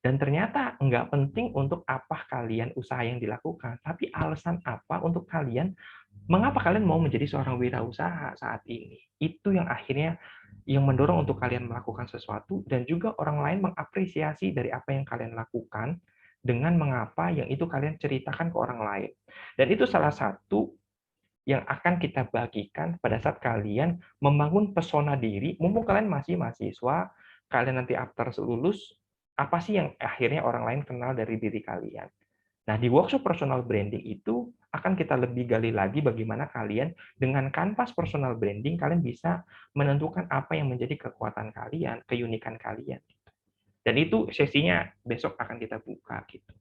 Dan ternyata nggak penting untuk apa kalian usaha yang dilakukan, tapi alasan apa untuk kalian, mengapa kalian mau menjadi seorang wirausaha saat ini. Itu yang akhirnya yang mendorong untuk kalian melakukan sesuatu, dan juga orang lain mengapresiasi dari apa yang kalian lakukan, dengan mengapa yang itu kalian ceritakan ke orang lain. Dan itu salah satu yang akan kita bagikan pada saat kalian membangun pesona diri, mumpung kalian masih mahasiswa, kalian nanti after lulus, apa sih yang akhirnya orang lain kenal dari diri kalian. Nah, di workshop personal branding itu akan kita lebih gali lagi bagaimana kalian dengan kanvas personal branding, kalian bisa menentukan apa yang menjadi kekuatan kalian, keunikan kalian. Dan itu sesinya besok akan kita buka gitu.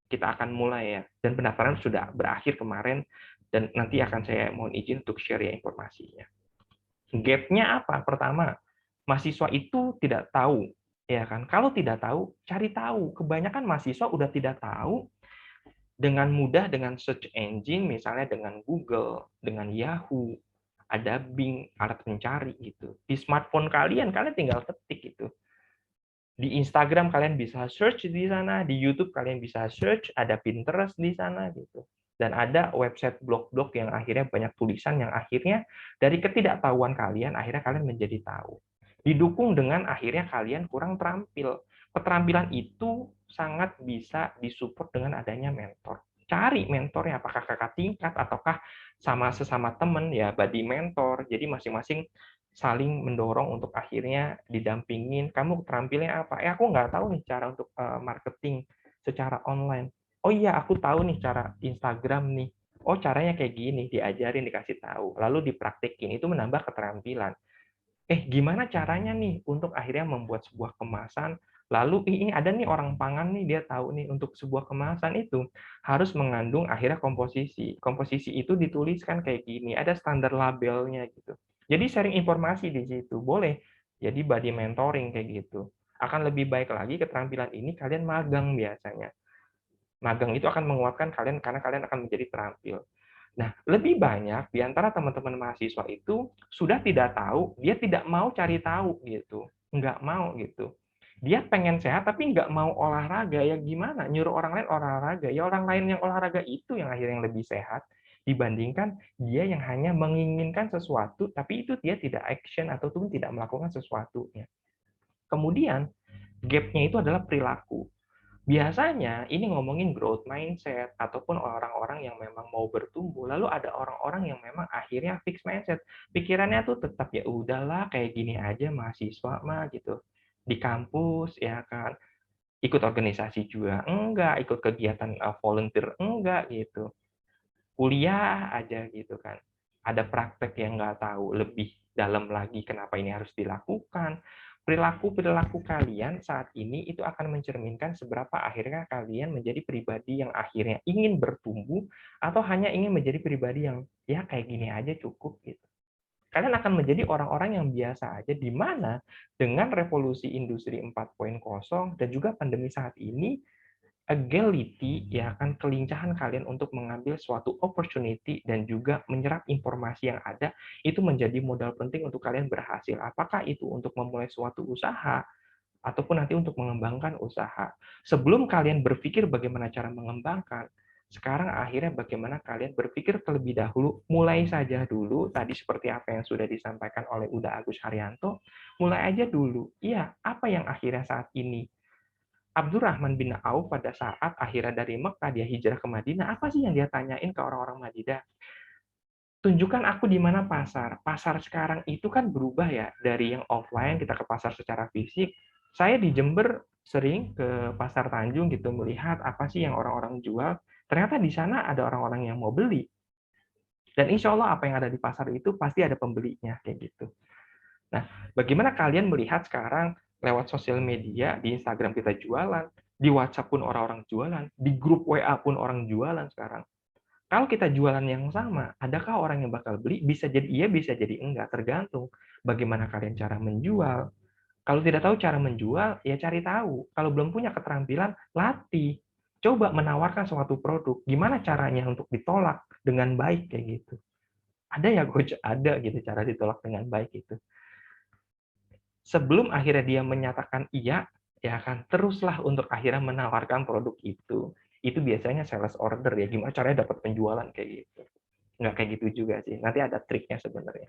Kita akan mulai ya. Dan pendaftaran sudah berakhir kemarin, dan nanti akan saya mohon izin untuk share ya informasinya. Gap-nya apa? Pertama, mahasiswa itu tidak tahu, ya kan? Kalau tidak tahu, cari tahu. Kebanyakan mahasiswa udah tidak tahu, dengan mudah dengan search engine, misalnya dengan Google, dengan Yahoo, ada Bing, alat pencari gitu. Di smartphone kalian, kalian tinggal ketik gitu. Di Instagram kalian bisa search di sana, di YouTube kalian bisa search, ada Pinterest di sana gitu. Dan ada website blog-blog yang akhirnya banyak tulisan yang akhirnya dari ketidaktahuan kalian, akhirnya kalian menjadi tahu. Didukung dengan akhirnya kalian kurang terampil. Keterampilan itu sangat bisa disupport dengan adanya mentor. Cari mentornya, apakah kakak tingkat ataukah sama sesama teman ya, buddy mentor. Jadi masing-masing saling mendorong untuk akhirnya didampingin, kamu terampilnya apa? Aku nggak tahu nih cara untuk marketing secara online. Oh iya, aku tahu nih cara Instagram nih. Oh, caranya kayak gini, diajarin, dikasih tahu. Lalu dipraktekin, itu menambah keterampilan. Gimana caranya nih untuk akhirnya membuat sebuah kemasan, lalu ini ada nih orang pangan nih, dia tahu nih untuk sebuah kemasan itu harus mengandung akhirnya komposisi. Komposisi itu dituliskan kayak gini, ada standar labelnya gitu. Jadi sharing informasi di situ, boleh. Jadi body mentoring kayak gitu. Akan lebih baik lagi keterampilan ini kalian magang biasanya. Magang itu akan menguatkan kalian karena kalian akan menjadi terampil. Nah, lebih banyak di antara teman-teman mahasiswa itu sudah tidak tahu, dia tidak mau cari tahu gitu. Nggak mau gitu. Dia pengen sehat tapi nggak mau olahraga, ya gimana? Nyuruh orang lain olahraga. Ya orang lain yang olahraga itu yang akhirnya yang lebih sehat dibandingkan dia yang hanya menginginkan sesuatu tapi itu dia tidak action ataupun tidak melakukan sesuatunya. Kemudian gap-nya itu adalah perilaku. Biasanya ini ngomongin growth mindset ataupun orang-orang yang memang mau bertumbuh, lalu ada orang-orang yang memang akhirnya fix mindset. Pikirannya tuh tetap ya udahlah kayak gini aja mahasiswa mah gitu. Di kampus ya kan, ikut organisasi juga enggak, ikut kegiatan volunteer enggak gitu. Kuliah aja gitu kan. Ada praktek yang nggak tahu lebih dalam lagi kenapa ini harus dilakukan. Perilaku-perilaku kalian saat ini itu akan mencerminkan seberapa akhirnya kalian menjadi pribadi yang akhirnya ingin bertumbuh atau hanya ingin menjadi pribadi yang ya kayak gini aja cukup gitu. Kalian akan menjadi orang-orang yang biasa aja, di mana dengan revolusi industri 4.0 dan juga pandemi saat ini, agility ya kan, kelincahan kalian untuk mengambil suatu opportunity dan juga menyerap informasi yang ada itu menjadi modal penting untuk kalian berhasil. Apakah itu untuk memulai suatu usaha ataupun nanti untuk mengembangkan usaha. Sebelum kalian berpikir bagaimana cara mengembangkan, sekarang akhirnya bagaimana kalian berpikir terlebih dahulu, mulai saja dulu, tadi seperti apa yang sudah disampaikan oleh Uda Agus Haryanto, mulai aja dulu. Iya, apa yang akhirnya saat ini Abdurrahman bin Auf pada saat akhirnya dari Mekah dia hijrah ke Madinah, apa sih yang dia tanyain ke orang-orang Madinah? Tunjukkan aku di mana pasar. Pasar sekarang itu kan berubah ya, dari yang offline kita ke pasar secara fisik. Saya di Jember sering ke Pasar Tanjung gitu melihat apa sih yang orang-orang jual. Ternyata di sana ada orang-orang yang mau beli. Dan insya Allah apa yang ada di pasar itu pasti ada pembelinya, kayak gitu. Nah, bagaimana kalian melihat sekarang lewat sosial media, di Instagram kita jualan, di WhatsApp pun orang-orang jualan, di grup WA pun orang jualan sekarang. Kalau kita jualan yang sama, adakah orang yang bakal beli? Bisa jadi iya, bisa jadi enggak, tergantung bagaimana kalian cara menjual. Kalau tidak tahu cara menjual, ya cari tahu. Kalau belum punya keterampilan, latih. Coba menawarkan suatu produk. Gimana caranya untuk ditolak dengan baik kayak gitu. Ada ya coach, ada gitu cara ditolak dengan baik itu. Sebelum akhirnya dia menyatakan iya, ya kan, teruslah untuk akhirnya menawarkan produk itu. Itu biasanya sales order ya, gimana caranya dapat penjualan kayak gitu. Nggak kayak gitu juga sih, nanti ada triknya sebenarnya.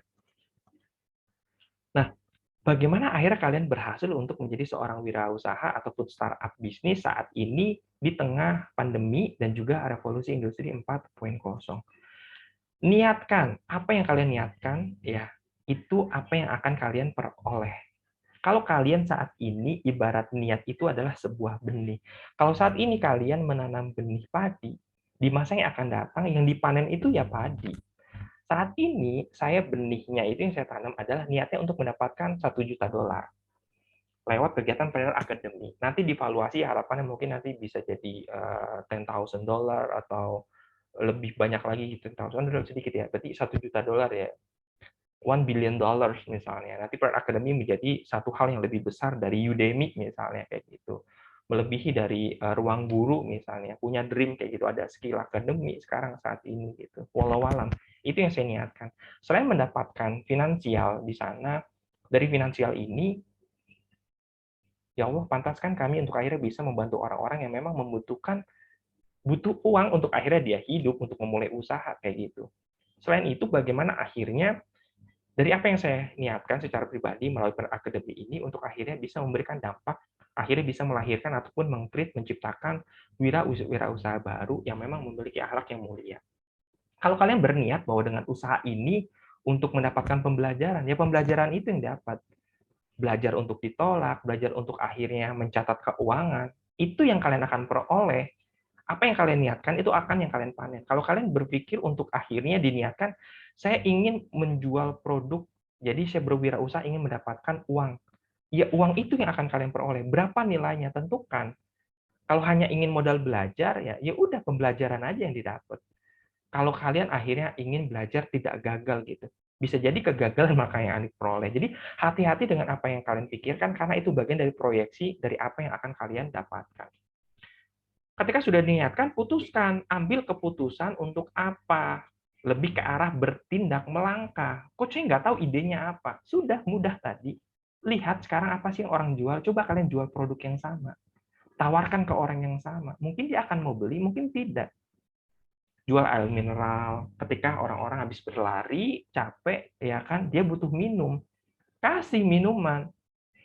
Nah, bagaimana akhirnya kalian berhasil untuk menjadi seorang wirausaha ataupun startup bisnis saat ini di tengah pandemi dan juga revolusi industri 4.0? Niatkan, apa yang kalian niatkan, ya itu apa yang akan kalian peroleh. Kalau kalian saat ini ibarat niat itu adalah sebuah benih. Kalau saat ini kalian menanam benih padi, di masa yang akan datang yang dipanen itu ya padi. Saat ini saya benihnya itu yang saya tanam adalah niatnya untuk mendapatkan $1 juta lewat kegiatan Planner Academy. Nanti divaluasi harapannya mungkin nanti bisa jadi $10,000 atau lebih banyak lagi, $10,000 sedikit ya, berarti $1 juta ya. $1 billion misalnya. Nanti Planner Academy menjadi satu hal yang lebih besar dari Udemy misalnya kayak gitu. Melebihi dari Ruang Guru misalnya, punya dream kayak gitu, ada Skill Academy sekarang saat ini gitu. Walau alam. Itu yang saya niatkan. Selain mendapatkan finansial di sana, dari finansial ini ya Allah pantaskan kami untuk akhirnya bisa membantu orang-orang yang memang butuh uang untuk akhirnya dia hidup, untuk memulai usaha kayak gitu. Selain itu bagaimana akhirnya dari apa yang saya niatkan secara pribadi melalui Academy ini untuk akhirnya bisa memberikan dampak, akhirnya bisa melahirkan ataupun menciptakan wirausaha baru yang memang memiliki akhlak yang mulia. Kalau kalian berniat bahwa dengan usaha ini untuk mendapatkan pembelajaran, ya pembelajaran itu yang dapat. Belajar untuk ditolak, belajar untuk akhirnya mencatat keuangan, itu yang kalian akan peroleh. Apa yang kalian niatkan, itu akan yang kalian panen. Kalau kalian berpikir untuk akhirnya diniatkan, saya ingin menjual produk, jadi saya berwirausaha ingin mendapatkan uang. Ya, uang itu yang akan kalian peroleh. Berapa nilainya? Tentukan. Kalau hanya ingin modal belajar, ya udah pembelajaran aja yang didapat. Kalau kalian akhirnya ingin belajar tidak gagal gitu. Bisa jadi kegagalan maka yang Anda peroleh. Jadi hati-hati dengan apa yang kalian pikirkan karena itu bagian dari proyeksi dari apa yang akan kalian dapatkan. Ketika sudah diniatkan, putuskan, ambil keputusan untuk apa. Lebih ke arah bertindak, melangkah. Kok saya nggak tahu idenya apa? Sudah mudah tadi. Lihat sekarang apa sih yang orang jual. Coba kalian jual produk yang sama. Tawarkan ke orang yang sama. Mungkin dia akan mau beli, mungkin tidak. Jual air mineral. Ketika orang-orang habis berlari, capek, ya kan, dia butuh minum. Kasih minuman.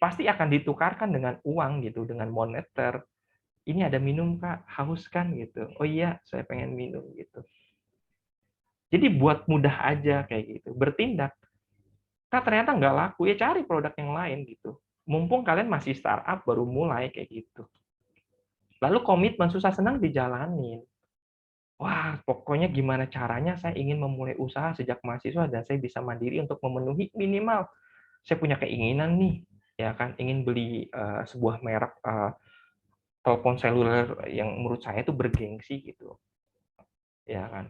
Pasti akan ditukarkan dengan uang gitu, dengan moneter. Ini ada minum Kak, haus kan gitu. Oh iya, saya pengen minum gitu. Jadi buat mudah aja kayak gitu, bertindak. Kak ternyata nggak laku, ya cari produk yang lain gitu. Mumpung kalian masih startup, baru mulai kayak gitu. Lalu komitmen susah senang dijalanin. Wah, pokoknya gimana caranya saya ingin memulai usaha sejak mahasiswa dan saya bisa mandiri untuk memenuhi minimal. Saya punya keinginan nih, ya kan, ingin beli sebuah merek telepon seluler yang menurut saya itu bergengsi gitu, ya kan.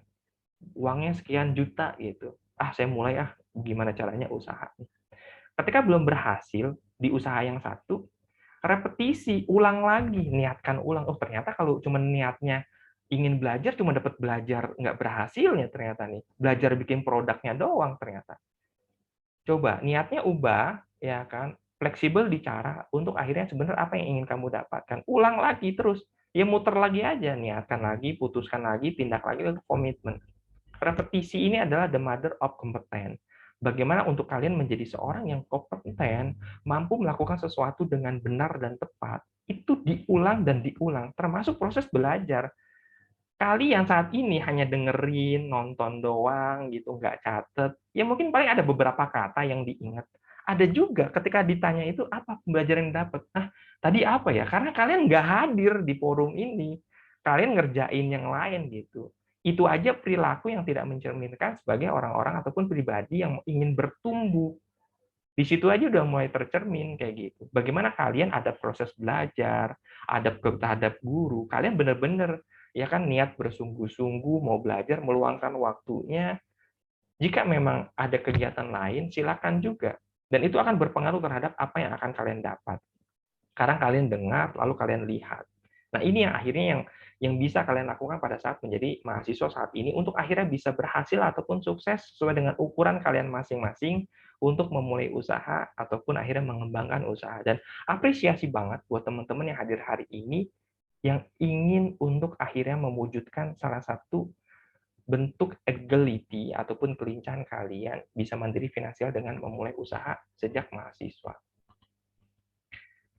Uangnya sekian juta gitu. Saya mulai gimana caranya usaha. Ketika belum berhasil di usaha yang satu, repetisi, ulang lagi, niatkan ulang. Oh ternyata kalau cuma niatnya ingin belajar, cuma dapat belajar nggak berhasilnya ternyata nih. Belajar bikin produknya doang ternyata. Coba niatnya ubah, ya kan, fleksibel di cara untuk akhirnya sebenarnya apa yang ingin kamu dapatkan. Ulang lagi terus, ya muter lagi aja, niatkan lagi, putuskan lagi, tindak lagi, lalu komitmen. Repetisi ini adalah the mother of competence. Bagaimana untuk kalian menjadi seorang yang kompeten, mampu melakukan sesuatu dengan benar dan tepat, itu diulang dan diulang, termasuk proses belajar. Kalian saat ini hanya dengerin, nonton doang gitu, nggak catet, ya mungkin paling ada beberapa kata yang diingat. Ada juga ketika ditanya itu, apa pembelajaran yang dapat? Tadi apa ya? Karena kalian nggak hadir di forum ini. Kalian ngerjain yang lain gitu. Itu aja perilaku yang tidak mencerminkan sebagai orang-orang ataupun pribadi yang ingin bertumbuh. Di situ aja udah mulai tercermin kayak gitu. Bagaimana kalian ada proses belajar, ada terhadap guru, kalian benar-benar ya kan niat bersungguh-sungguh mau belajar, meluangkan waktunya. Jika memang ada kegiatan lain, silakan juga. Dan itu akan berpengaruh terhadap apa yang akan kalian dapat. Sekarang kalian dengar, lalu kalian lihat. Nah, ini yang akhirnya yang bisa kalian lakukan pada saat menjadi mahasiswa saat ini untuk akhirnya bisa berhasil ataupun sukses sesuai dengan ukuran kalian masing-masing untuk memulai usaha ataupun akhirnya mengembangkan usaha. Dan apresiasi banget buat teman-teman yang hadir hari ini yang ingin untuk akhirnya mewujudkan salah satu bentuk ability ataupun kelincahan kalian bisa mandiri finansial dengan memulai usaha sejak mahasiswa.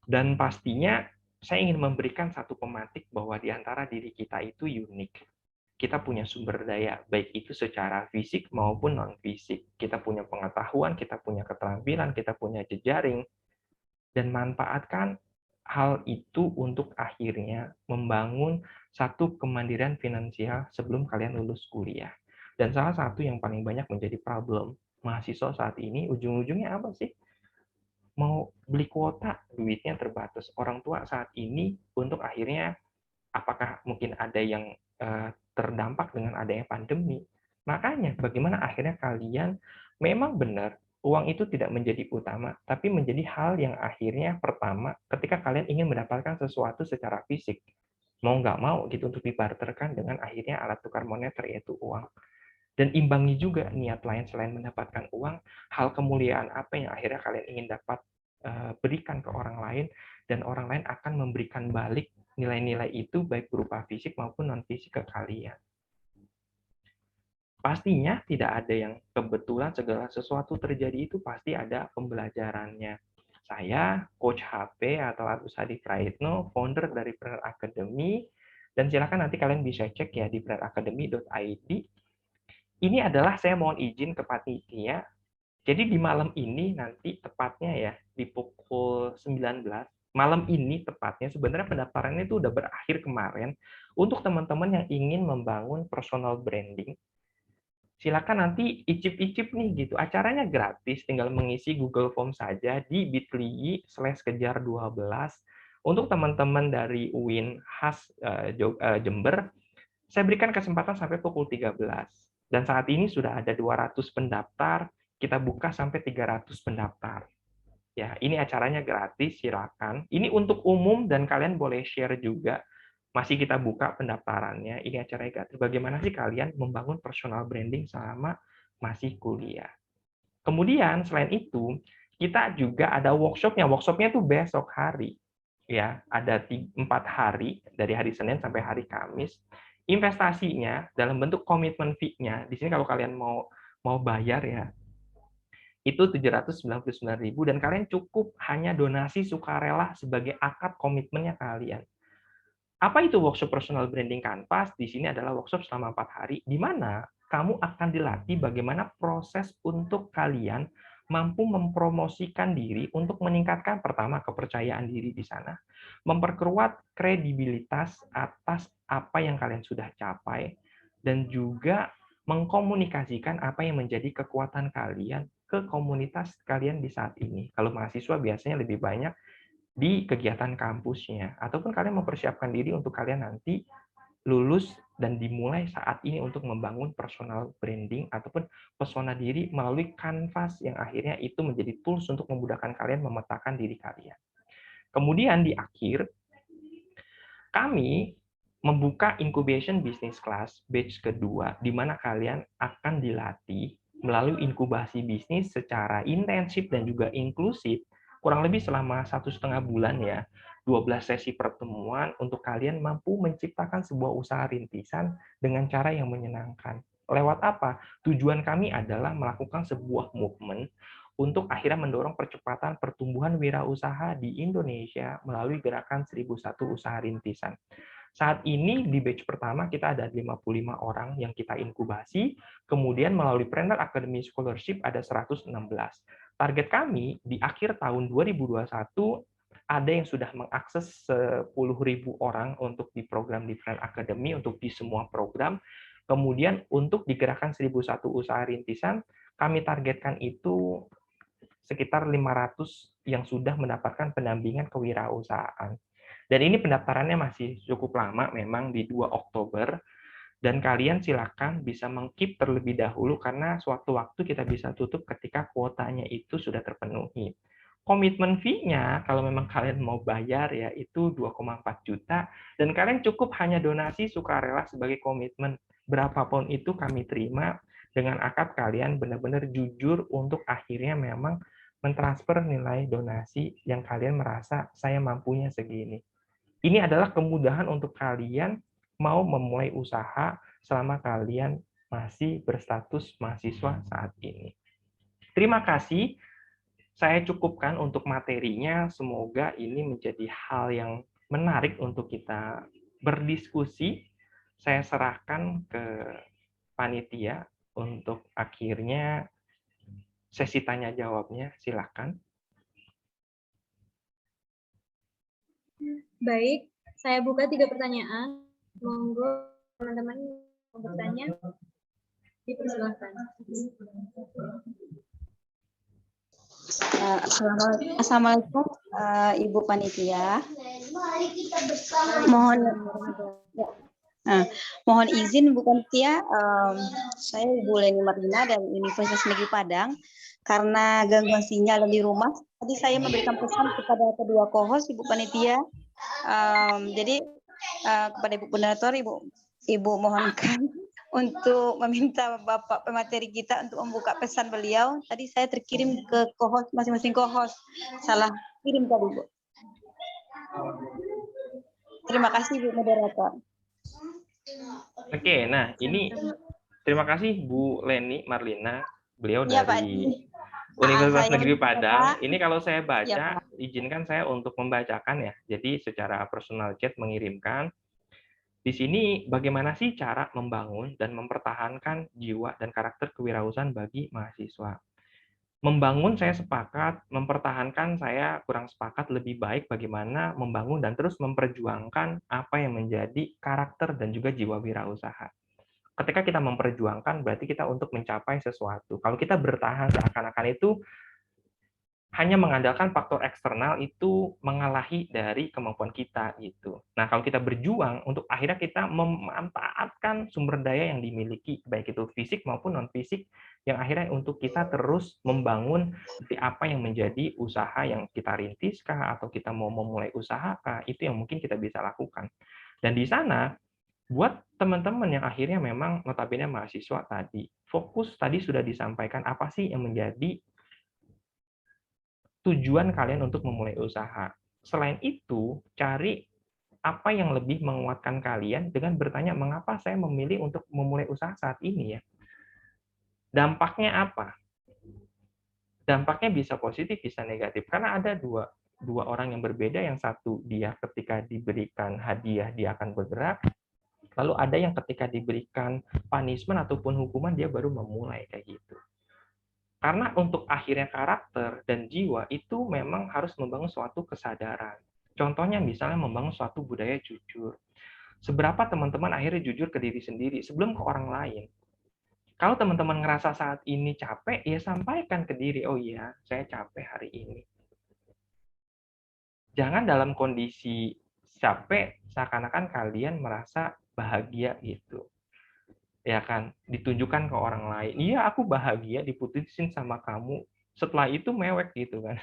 Dan pastinya saya ingin memberikan satu pemantik bahwa di antara diri kita itu unik. Kita punya sumber daya, baik itu secara fisik maupun non-fisik. Kita punya pengetahuan, kita punya keterampilan, kita punya jejaring, dan manfaatkan hal itu untuk akhirnya membangun satu kemandirian finansial sebelum kalian lulus kuliah. Dan salah satu yang paling banyak menjadi problem mahasiswa saat ini, ujung-ujungnya apa sih? Mau beli kuota, duitnya terbatas. Orang tua saat ini untuk akhirnya, apakah mungkin ada yang terdampak dengan adanya pandemi. Makanya bagaimana akhirnya kalian memang benar uang itu tidak menjadi utama, tapi menjadi hal yang akhirnya pertama ketika kalian ingin mendapatkan sesuatu secara fisik. Mau nggak mau gitu untuk dibarterkan dengan akhirnya alat tukar moneter yaitu uang. Dan imbangi juga niat lain selain mendapatkan uang, hal kemuliaan apa yang akhirnya kalian ingin dapat berikan ke orang lain, dan orang lain akan memberikan balik nilai-nilai itu baik berupa fisik maupun non-fisik ke kalian. Pastinya tidak ada yang kebetulan, segala sesuatu terjadi itu pasti ada pembelajarannya. Saya, Coach HP atau Agus Hadi Praitno, founder dari Planner Academy, dan silakan nanti kalian bisa cek ya di planneracademy.id. Ini adalah saya mohon izin ke panitia. Jadi di malam ini nanti tepatnya ya di pukul 19 malam ini tepatnya sebenarnya pendaftarannya itu udah berakhir kemarin untuk teman-teman yang ingin membangun personal branding. Silakan nanti icip-icip nih gitu. Acaranya gratis, tinggal mengisi Google Form saja di bit.ly/kejar12. Untuk teman-teman dari UIN khas Jember, saya berikan kesempatan sampai pukul 13. Dan saat ini sudah ada 200 pendaftar, kita buka sampai 300 pendaftar. Ya, ini acaranya gratis, silakan. Ini untuk umum dan kalian boleh share juga. Masih kita buka pendaftarannya. Ini acaranya gratis. Bagaimana sih kalian membangun personal branding selama masih kuliah? Kemudian selain itu, kita juga ada workshopnya. Workshopnya itu besok hari. Ya, ada 4 hari dari hari Senin sampai hari Kamis. Investasinya dalam bentuk komitmen fee-nya, di sini kalau kalian mau bayar ya, itu 799.000 dan kalian cukup hanya donasi sukarela sebagai akad komitmennya kalian. Apa itu workshop personal branding kanvas? Di sini adalah workshop selama 4 hari, di mana kamu akan dilatih bagaimana proses untuk kalian mampu mempromosikan diri untuk meningkatkan pertama kepercayaan diri di sana, memperkuat kredibilitas atas apa yang kalian sudah capai, dan juga mengkomunikasikan apa yang menjadi kekuatan kalian ke komunitas kalian di saat ini. Kalau mahasiswa biasanya lebih banyak di kegiatan kampusnya, ataupun kalian mempersiapkan diri untuk kalian nanti lulus dan dimulai saat ini untuk membangun personal branding ataupun pesona diri melalui kanvas yang akhirnya itu menjadi tools untuk memudahkan kalian memetakan diri kalian. Kemudian di akhir, kami membuka incubation business class batch kedua, di mana kalian akan dilatih melalui inkubasi bisnis secara intensif dan juga inklusif, kurang lebih selama 1,5 bulan ya, 12 sesi pertemuan untuk kalian mampu menciptakan sebuah usaha rintisan dengan cara yang menyenangkan. Lewat apa? Tujuan kami adalah melakukan sebuah movement untuk akhirnya mendorong percepatan pertumbuhan wirausaha di Indonesia melalui gerakan 1001 usaha rintisan. Saat ini di batch pertama kita ada 55 orang yang kita inkubasi, kemudian melalui Planner Academy Scholarship ada 116. Target kami di akhir tahun 2021 ada yang sudah mengakses 10.000 orang untuk di program di Planner Academy untuk di semua program. Kemudian untuk digerakkan 1001 usaha rintisan, kami targetkan itu sekitar 500 yang sudah mendapatkan pendampingan kewirausahaan. Dan ini pendaftarannya masih cukup lama, memang di 2 Oktober, dan kalian silakan bisa mengkeep terlebih dahulu karena suatu waktu kita bisa tutup ketika kuotanya itu sudah terpenuhi. Komitmen fee-nya, kalau memang kalian mau bayar, ya itu 2,4 juta, dan kalian cukup hanya donasi sukarela sebagai komitmen. Berapapun itu kami terima, dengan akad kalian benar-benar jujur untuk akhirnya memang mentransfer nilai donasi yang kalian merasa saya mampunya segini. Ini adalah kemudahan untuk kalian mau memulai usaha selama kalian masih berstatus mahasiswa saat ini. Terima kasih. Saya cukupkan untuk materinya. Semoga ini menjadi hal yang menarik untuk kita berdiskusi. Saya serahkan ke panitia untuk akhirnya sesi tanya jawabnya. Silakan. Baik, saya buka 3 pertanyaan. Monggo teman-teman yang bertanya, dipersilakan. Assalamualaikum Ibu Panitia. Mohon mohon izin Bu Panitia, saya Ibu Leni Marlina dari Universitas Negeri Padang. Karena gangguan sinyal di rumah, tadi saya memberikan pesan kepada kedua co-host Ibu Panitia. Jadi kepada Ibu Moderator, Ibu mohonkan untuk meminta Bapak pemateri kita untuk membuka pesan beliau. Tadi saya terkirim ke co-host, masing-masing co-host. Salah kirim tadi, Bu. Terima kasih, Bu Moderator. Oke, nah ini terima kasih Bu Leni Marlina. Beliau Ya, dari Pak. Universitas Saya Negeri mencoba. Padang. Ini kalau saya baca, Ya, izinkan saya untuk membacakan ya. Jadi secara personal chat mengirimkan. Di sini bagaimana sih cara membangun dan mempertahankan jiwa dan karakter kewirausahaan bagi mahasiswa. Membangun saya sepakat, mempertahankan saya kurang sepakat. Lebih baik bagaimana membangun dan terus memperjuangkan apa yang menjadi karakter dan juga jiwa wirausaha. Ketika kita memperjuangkan, berarti kita untuk mencapai sesuatu. Kalau kita bertahan seakan-akan itu hanya mengandalkan faktor eksternal, itu mengalahi dari kemampuan kita gitu. Nah, kalau kita berjuang untuk akhirnya kita memanfaatkan sumber daya yang dimiliki, baik itu fisik maupun non fisik, yang akhirnya untuk kita terus membangun di apa yang menjadi usaha yang kita rintis kah, atau kita mau memulai usaha kah, itu yang mungkin kita bisa lakukan. Dan di sana buat teman-teman yang akhirnya memang notabene mahasiswa tadi, fokus tadi sudah disampaikan apa sih yang menjadi tujuan kalian untuk memulai usaha. Selain itu, cari apa yang lebih menguatkan kalian dengan bertanya mengapa saya memilih untuk memulai usaha saat ini ya. Dampaknya apa? Dampaknya bisa positif, bisa negatif. Karena ada dua orang yang berbeda. Yang satu, dia ketika diberikan hadiah, dia akan bergerak. Lalu ada yang ketika diberikan punishment ataupun hukuman, dia baru memulai kayak gitu. Karena untuk akhirnya karakter dan jiwa itu memang harus membangun suatu kesadaran. Contohnya misalnya membangun suatu budaya jujur. Seberapa teman-teman akhirnya jujur ke diri sendiri sebelum ke orang lain. Kalau teman-teman ngerasa saat ini capek, ya sampaikan ke diri, oh iya, saya capek hari ini. Jangan dalam kondisi capek, seakan-akan kalian merasa bahagia gitu. Ya kan, ditunjukkan ke orang lain. Iya, aku bahagia diputusin sama kamu. Setelah itu mewek gitu kan.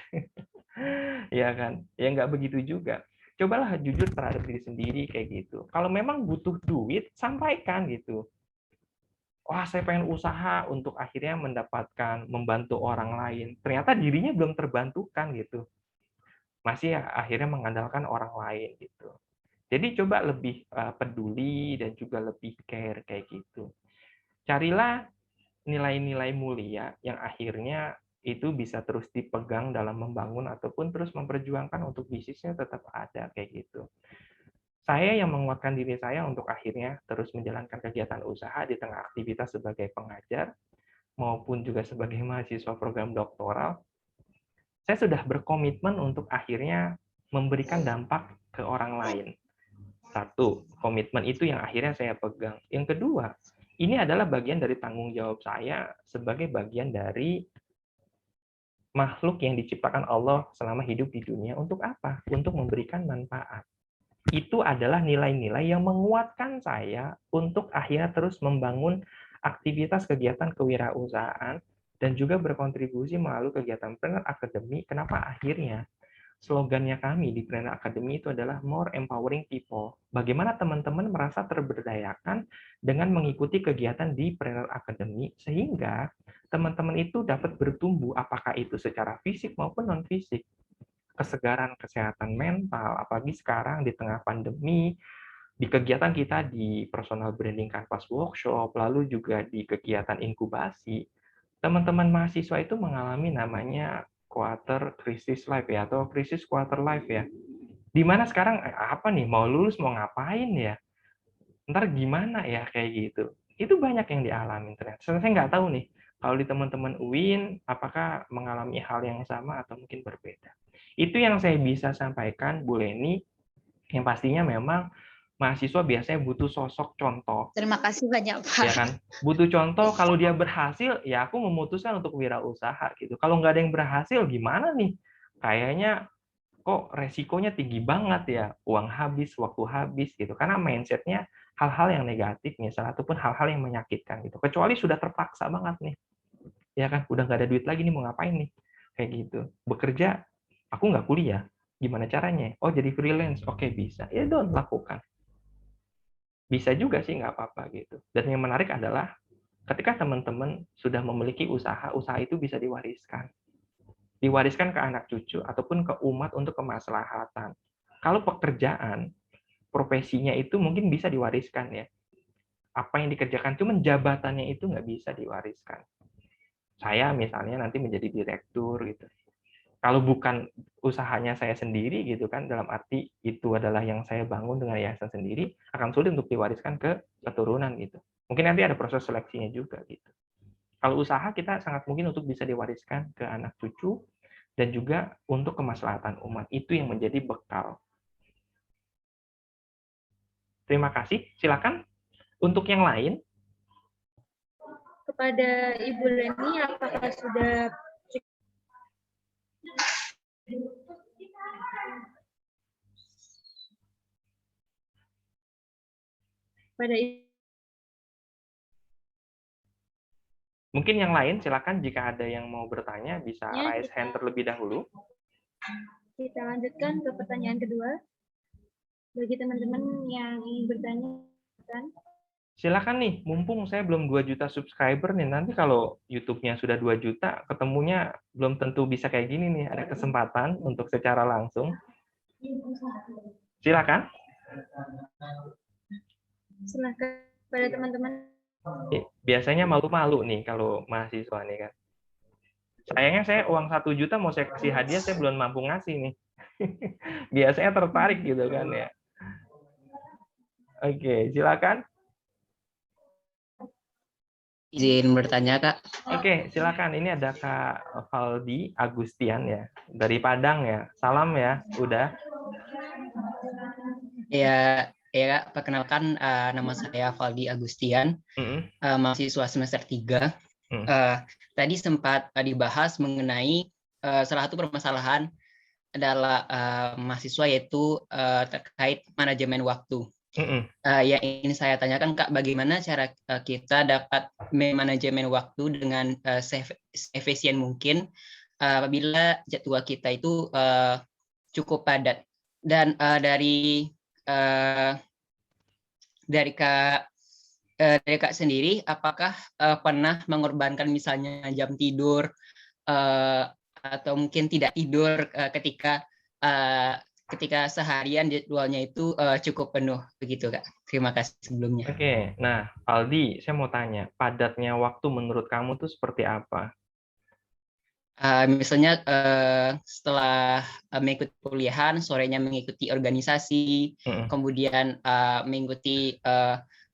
Ya kan, ya nggak begitu juga. Cobalah jujur terhadap diri sendiri kayak gitu. Kalau memang butuh duit, sampaikan gitu. Wah, saya pengen usaha untuk akhirnya mendapatkan, membantu orang lain. Ternyata dirinya belum terbantukan gitu. Masih akhirnya mengandalkan orang lain gitu. Jadi coba lebih peduli dan juga lebih care kayak gitu. Carilah nilai-nilai mulia yang akhirnya itu bisa terus dipegang dalam membangun ataupun terus memperjuangkan untuk bisnisnya tetap ada kayak gitu. Saya yang menguatkan diri saya untuk akhirnya terus menjalankan kegiatan usaha di tengah aktivitas sebagai pengajar maupun juga sebagai mahasiswa program doktoral. Saya sudah berkomitmen untuk akhirnya memberikan dampak ke orang lain. Satu, komitmen itu yang akhirnya saya pegang. Yang kedua, Ini adalah bagian dari tanggung jawab saya sebagai bagian dari makhluk yang diciptakan Allah selama hidup di dunia. Untuk apa? Untuk memberikan manfaat. Itu adalah nilai-nilai yang menguatkan saya untuk akhirnya terus membangun aktivitas kegiatan kewirausahaan dan juga berkontribusi melalui kegiatan Planner Academy. Kenapa akhirnya slogannya kami di Planner Academy itu adalah more empowering people. Bagaimana teman-teman merasa terberdayakan dengan mengikuti kegiatan di Planner Academy sehingga teman-teman itu dapat bertumbuh apakah itu secara fisik maupun non fisik. Kesegaran kesehatan mental, apalagi sekarang di tengah pandemi, di kegiatan kita di personal branding canvas workshop, lalu juga di kegiatan inkubasi, teman-teman mahasiswa itu mengalami namanya quarter crisis life ya, atau krisis quarter life ya. Dimana sekarang apa nih, mau lulus mau ngapain ya? Ntar gimana ya kayak gitu. Itu banyak yang dialami ternyata. Saya nggak tahu nih, kalau di teman-teman UIN, apakah mengalami hal yang sama atau mungkin berbeda. Itu yang saya bisa sampaikan, Bu Leni, yang pastinya memang mahasiswa biasanya butuh sosok contoh. Terima kasih banyak, Pak. Ya kan? Butuh contoh, kalau dia berhasil, ya aku memutuskan untuk wirausaha gitu. Kalau nggak ada yang berhasil, gimana nih? Kayaknya kok resikonya tinggi banget ya, uang habis, waktu habis gitu. Karena mindsetnya hal-hal yang negatif misalnya, ataupun hal-hal yang menyakitkan gitu. Kecuali sudah terpaksa banget nih, ya kan? Udah nggak ada duit lagi nih, mau ngapain nih? Kayak gitu. Bekerja, aku nggak kuliah, gimana caranya? Oh jadi freelance, oke bisa. Ya don, lakukan. Bisa juga sih, nggak apa-apa gitu. Dan yang menarik adalah ketika teman-teman sudah memiliki usaha, usaha itu bisa diwariskan. Diwariskan ke anak cucu ataupun ke umat untuk kemaslahatan. Kalau pekerjaan, profesinya itu mungkin bisa diwariskan ya. Apa yang dikerjakan, cuman jabatannya itu nggak bisa diwariskan. Saya misalnya nanti menjadi direktur gitu. Kalau bukan usahanya saya sendiri gitu kan, dalam arti itu adalah yang saya bangun dengan yayasan sendiri, akan sulit untuk diwariskan ke keturunan gitu. Mungkin nanti ada proses seleksinya juga gitu. Kalau usaha kita sangat mungkin untuk bisa diwariskan ke anak cucu dan juga untuk kemaslahatan umat. Itu yang menjadi bekal. Terima kasih. Silakan untuk yang lain. Kepada Ibu Leni, apakah sudah pada Mungkin yang lain, silakan jika ada yang mau bertanya, bisa raise hand terlebih dahulu. kita lanjutkan ke pertanyaan kedua. Bagi teman-teman yang ingin bertanya, Silakan nih, mumpung saya belum 2 juta subscriber nih, nanti kalau YouTube-nya sudah 2 juta, ketemunya belum tentu bisa kayak gini nih, ada kesempatan untuk secara langsung. Silakan. silakan pada teman-teman. Biasanya malu-malu nih kalau mahasiswa nih kan. Sayangnya saya uang 1 juta mau saya kasih hadiah, saya belum mampu ngasih nih. Biasanya tertarik gitu kan ya. Oke, silakan. Izin bertanya, Kak. Oke, silakan. Ini ada Kak Valdi Agustian ya, dari Padang ya. Salam ya, udah. Ya, Kak, perkenalkan nama saya Valdi Agustian, mahasiswa semester 3. Tadi sempat dibahas mengenai salah satu permasalahan adalah mahasiswa, yaitu terkait manajemen waktu. Yang ingin saya tanyakan, Kak, bagaimana cara kita dapat memanajemen waktu dengan seefisien mungkin apabila jadwal kita itu cukup padat. Dan dari Kak sendiri, apakah pernah mengorbankan misalnya jam tidur atau mungkin tidak tidur ketika seharian jadwalnya itu cukup penuh, begitu, Kak? Terima kasih sebelumnya. Oke, nah Aldi, saya mau tanya, padatnya waktu menurut kamu tuh seperti apa? Misalnya setelah mengikuti kuliahan, sorenya mengikuti organisasi, kemudian mengikuti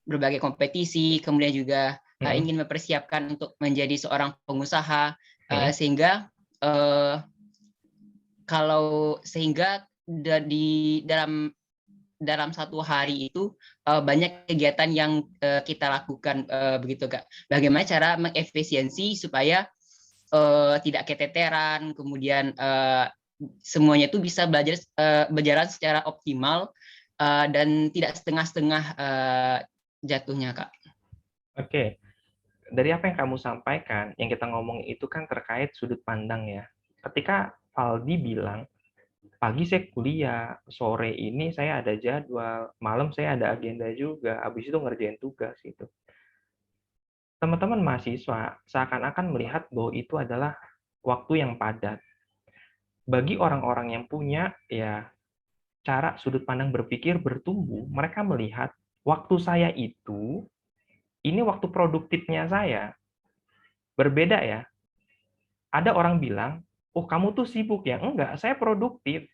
berbagai kompetisi, kemudian juga ingin mempersiapkan untuk menjadi seorang pengusaha, sehingga di dalam dalam satu hari itu banyak kegiatan yang kita lakukan, begitu Kak. Bagaimana cara mengefisiensi supaya tidak keteteran, kemudian semuanya itu bisa berjalan secara optimal dan tidak setengah-setengah jatuhnya, Kak. Oke, dari apa yang kamu sampaikan, yang kita ngomong itu kan terkait sudut pandang ya. Ketika Valdi bilang, pagi saya kuliah, sore ini saya ada jadwal, malam saya ada agenda juga, habis itu ngerjain tugas gitu. Teman-teman mahasiswa seakan-akan melihat bahwa itu adalah waktu yang padat. Bagi orang-orang yang punya ya cara sudut pandang berpikir bertumbuh, mereka melihat waktu saya itu, ini waktu produktifnya saya. Berbeda ya. Ada orang bilang, oh kamu tuh sibuk ya. Enggak, saya produktif.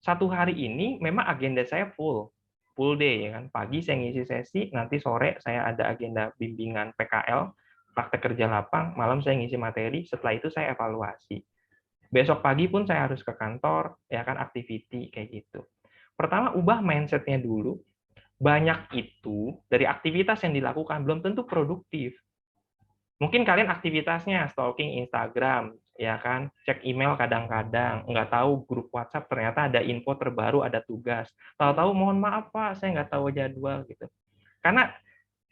Satu hari ini memang agenda saya full day ya kan. Pagi saya ngisi sesi, nanti sore saya ada agenda bimbingan PKL, praktek kerja lapang, malam saya ngisi materi, setelah itu saya evaluasi. Besok pagi pun saya harus ke kantor, ya kan, activity kayak gitu. Pertama, ubah mindset-nya dulu. Banyak itu dari aktivitas yang dilakukan belum tentu produktif. Mungkin kalian aktivitasnya stalking Instagram, ya kan, cek email kadang-kadang, nggak tahu grup WhatsApp ternyata ada info terbaru, ada tugas. Tahu-tahu mohon maaf Pak, saya nggak tahu jadwal gitu. Karena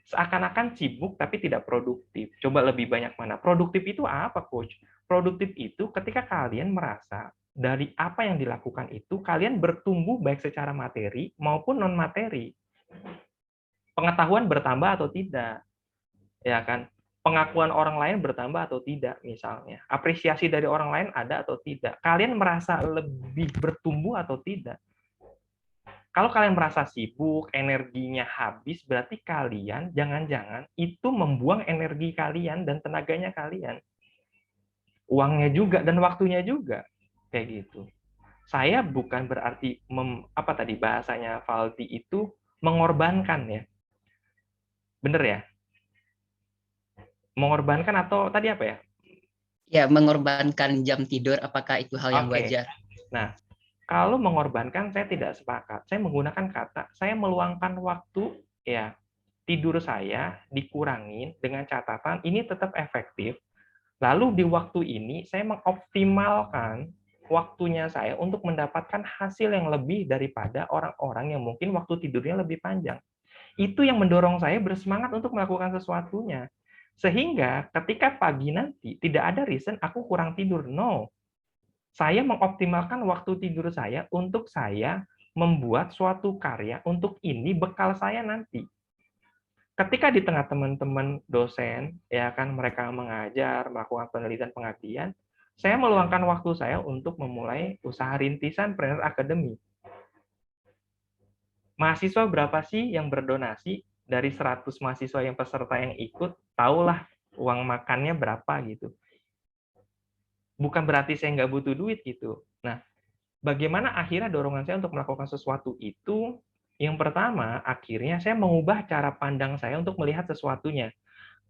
seakan-akan sibuk tapi tidak produktif. Coba lebih banyak mana? Produktif itu apa, Coach? Produktif itu ketika kalian merasa dari apa yang dilakukan itu kalian bertumbuh baik secara materi maupun non materi. Pengetahuan bertambah atau tidak, ya kan? Pengakuan orang lain bertambah atau tidak, misalnya. Apresiasi dari orang lain ada atau tidak. Kalian merasa lebih bertumbuh atau tidak. Kalau kalian merasa sibuk, energinya habis, berarti kalian jangan-jangan itu membuang energi kalian dan tenaganya kalian. Uangnya juga dan waktunya juga. Kayak gitu. Saya bukan berarti, apa tadi bahasanya Valdi itu, mengorbankan ya. Bener ya? Mengorbankan atau tadi apa ya? Ya, mengorbankan jam tidur, apakah itu hal yang wajar? Nah, kalau mengorbankan saya tidak sepakat. Saya menggunakan kata, saya meluangkan waktu ya tidur saya dikurangin dengan catatan ini tetap efektif. Lalu di waktu ini saya mengoptimalkan waktunya saya untuk mendapatkan hasil yang lebih daripada orang-orang yang mungkin waktu tidurnya lebih panjang. Itu yang mendorong saya bersemangat untuk melakukan sesuatunya. Sehingga ketika pagi nanti tidak ada reason aku kurang tidur. No. Saya mengoptimalkan waktu tidur saya untuk saya membuat suatu karya untuk ini bekal saya nanti. Ketika di tengah teman-teman dosen, ya kan mereka mengajar, melakukan penelitian pengabdian, saya meluangkan waktu saya untuk memulai usaha rintisan Planner Academy. Mahasiswa berapa sih yang berdonasi? Dari 100 mahasiswa yang peserta yang ikut, tahulah uang makannya berapa gitu. Bukan berarti saya nggak butuh duit gitu. Nah, bagaimana akhirnya dorongan saya untuk melakukan sesuatu itu? Yang pertama, akhirnya saya mengubah cara pandang saya untuk melihat sesuatunya.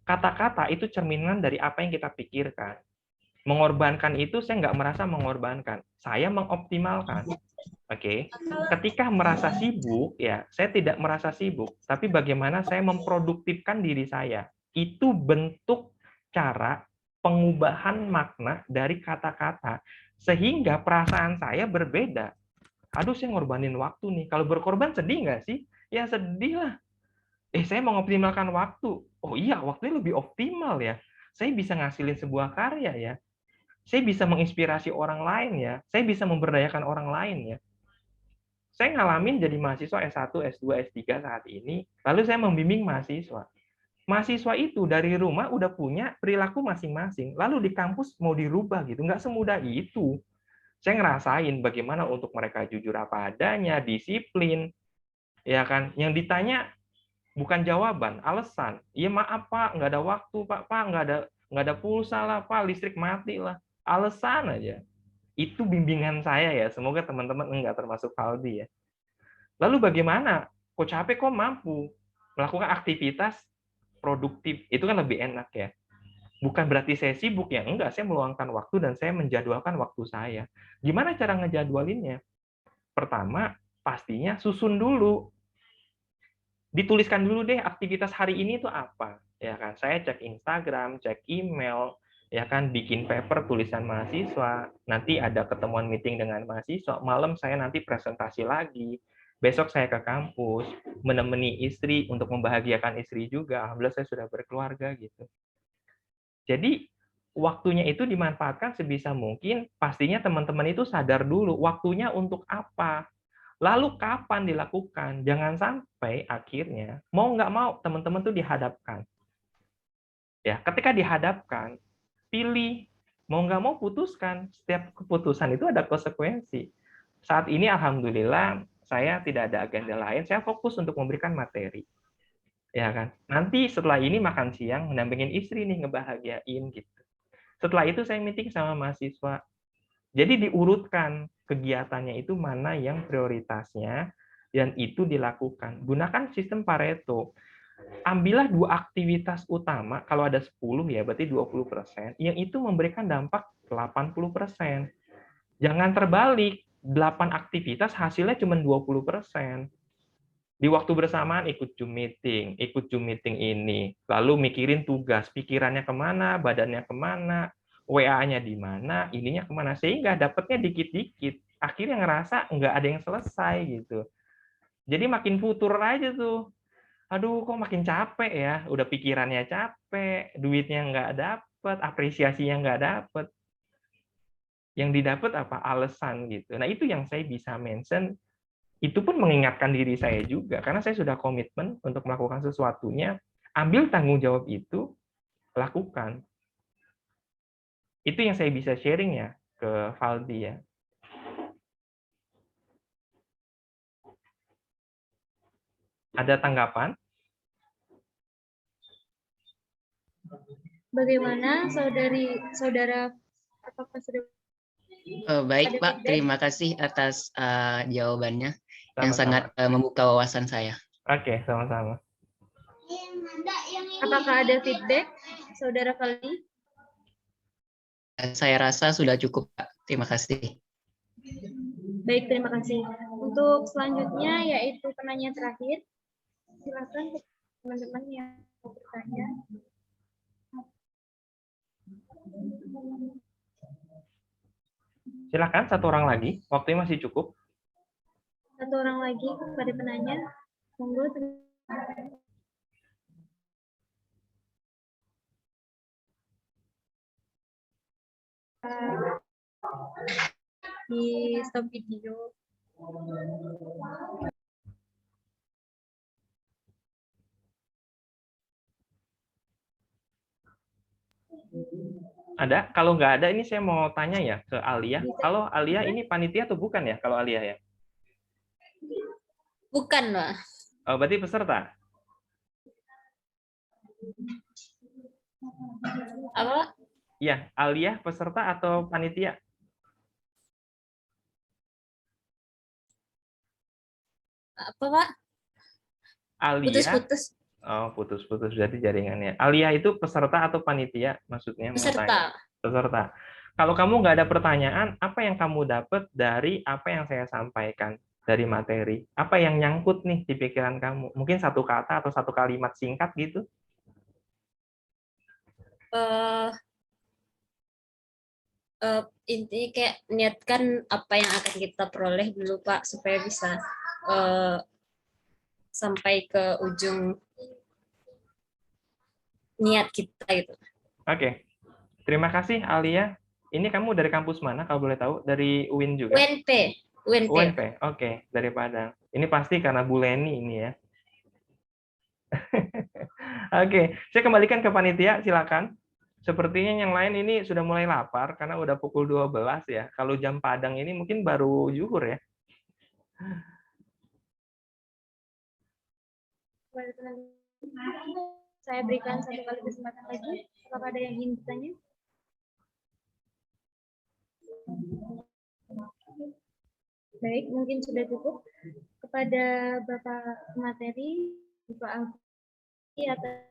Kata-kata itu cerminan dari apa yang kita pikirkan. Mengorbankan itu saya nggak merasa mengorbankan. Saya mengoptimalkan. Oke, ketika merasa sibuk, ya saya tidak merasa sibuk, tapi bagaimana saya memproduktifkan diri saya. Itu bentuk cara pengubahan makna dari kata-kata, sehingga perasaan saya berbeda. Aduh, saya ngorbanin waktu nih. Kalau berkorban sedih nggak sih? Ya sedih lah. Saya mengoptimalkan waktu. Oh iya, waktunya lebih optimal ya. Saya bisa ngasilin sebuah karya ya. Saya bisa menginspirasi orang lain ya. Saya bisa memberdayakan orang lain ya. Saya ngalamin jadi mahasiswa S1, S2, S3 saat ini, lalu saya membimbing mahasiswa. Mahasiswa itu dari rumah udah punya perilaku masing-masing, lalu di kampus mau dirubah gitu, nggak semudah itu. Saya ngerasain bagaimana untuk mereka jujur apa adanya, disiplin, ya kan. Yang ditanya bukan jawaban, alasan. Iya maaf Pak, nggak ada waktu Pak, nggak ada pulsa lah Pak, listrik mati lah. Alasan aja. Itu bimbingan saya ya, semoga teman-teman enggak termasuk Valdi ya. Lalu bagaimana? Kok capek kok mampu melakukan aktivitas produktif? Itu kan lebih enak ya. Bukan berarti saya sibuk ya, enggak, saya meluangkan waktu dan saya menjadwalkan waktu saya. Gimana cara ngejadwalinnya? Pertama, pastinya susun dulu. Dituliskan dulu deh aktivitas hari ini itu apa. Ya kan, saya cek Instagram, cek email, ya kan, bikin paper tulisan mahasiswa, nanti ada ketemuan meeting dengan mahasiswa, malam saya nanti presentasi lagi, besok saya ke kampus, menemani istri untuk membahagiakan istri juga, alhamdulillah saya sudah berkeluarga gitu. Jadi waktunya itu dimanfaatkan sebisa mungkin, pastinya teman-teman itu sadar dulu waktunya untuk apa. Lalu kapan dilakukan? Jangan sampai akhirnya mau nggak mau teman-teman tuh dihadapkan. Ya, ketika dihadapkan, pilih, mau nggak mau putuskan. Setiap keputusan itu ada konsekuensi. Saat ini alhamdulillah saya tidak ada agenda lain, saya fokus untuk memberikan materi. Ya kan? Nanti setelah ini makan siang mendampingin istri nih, ngebahagiain gitu. Setelah itu saya meeting sama mahasiswa. Jadi diurutkan kegiatannya itu mana yang prioritasnya dan itu dilakukan. Gunakan sistem Pareto. Ambillah 2 aktivitas utama, kalau ada 10 ya berarti 20%, yang itu memberikan dampak 80%. Jangan terbalik, 8 aktivitas hasilnya cuma 20%. Di waktu bersamaan ikut Zoom meeting ini, lalu mikirin tugas, pikirannya kemana, badannya kemana, WA-nya di mana, ininya kemana, sehingga dapatnya dikit-dikit, akhirnya ngerasa nggak ada yang selesai gitu. Jadi makin futur aja tuh, aduh kok makin capek ya, udah pikirannya capek, duitnya nggak dapet, apresiasinya nggak dapet, yang didapat apa? Alasan gitu. Nah itu yang saya bisa mention. Itu pun mengingatkan diri saya juga, karena saya sudah komitmen untuk melakukan sesuatunya, ambil tanggung jawab itu, lakukan. Itu yang saya bisa sharing ya ke Valdi ya. Ada tanggapan? Bagaimana saudara apakah sudah Baik ada Pak, feedback? terima kasih atas jawabannya yang Sama-sama. sangat membuka wawasan saya. Oke, sama-sama. Apakah ada feedback, saudara Valdi? Saya rasa sudah cukup Pak. Terima kasih. Baik, terima kasih. Untuk selanjutnya yaitu penanya terakhir. Silakan teman-teman yang mau bertanya. Silakan satu orang lagi, waktunya masih cukup. Satu orang lagi kepada penanya. Monggo. Di stop video. Ada? Kalau nggak ada, ini saya mau tanya ya ke Alia. Kalau Alia ini panitia atau bukan ya? Kalau Alia ya? Bukan, Pak. Oh, berarti peserta? Apa? Iya, Alia peserta atau panitia? Apa, Pak? Alia. Putus-putus. Oh, putus-putus berarti jaringannya. Alia itu peserta atau panitia maksudnya? Peserta. Peserta. Kalau kamu nggak ada pertanyaan, apa yang kamu dapat dari apa yang saya sampaikan dari materi? Apa yang nyangkut nih di pikiran kamu? Mungkin satu kata atau satu kalimat singkat gitu? Intinya kayak niatkan apa yang akan kita peroleh dulu Pak supaya bisa sampai ke ujung niat kita gitu. Oke. Terima kasih Alia. Ini kamu dari kampus mana kalau boleh tahu? Dari UIN juga? UNP. UNP. Oke, dari Padang. Ini pasti karena Bu Leni ini ya. Oke, saya kembalikan ke panitia, silakan. Sepertinya yang lain ini sudah mulai lapar karena udah pukul 12 ya. Kalau jam Padang ini mungkin baru zuhur ya. Saya berikan satu kali kesempatan lagi. Apakah ada yang ingin bertanya? Baik, mungkin sudah cukup. Kepada Bapak materi, Bapak Alfi atas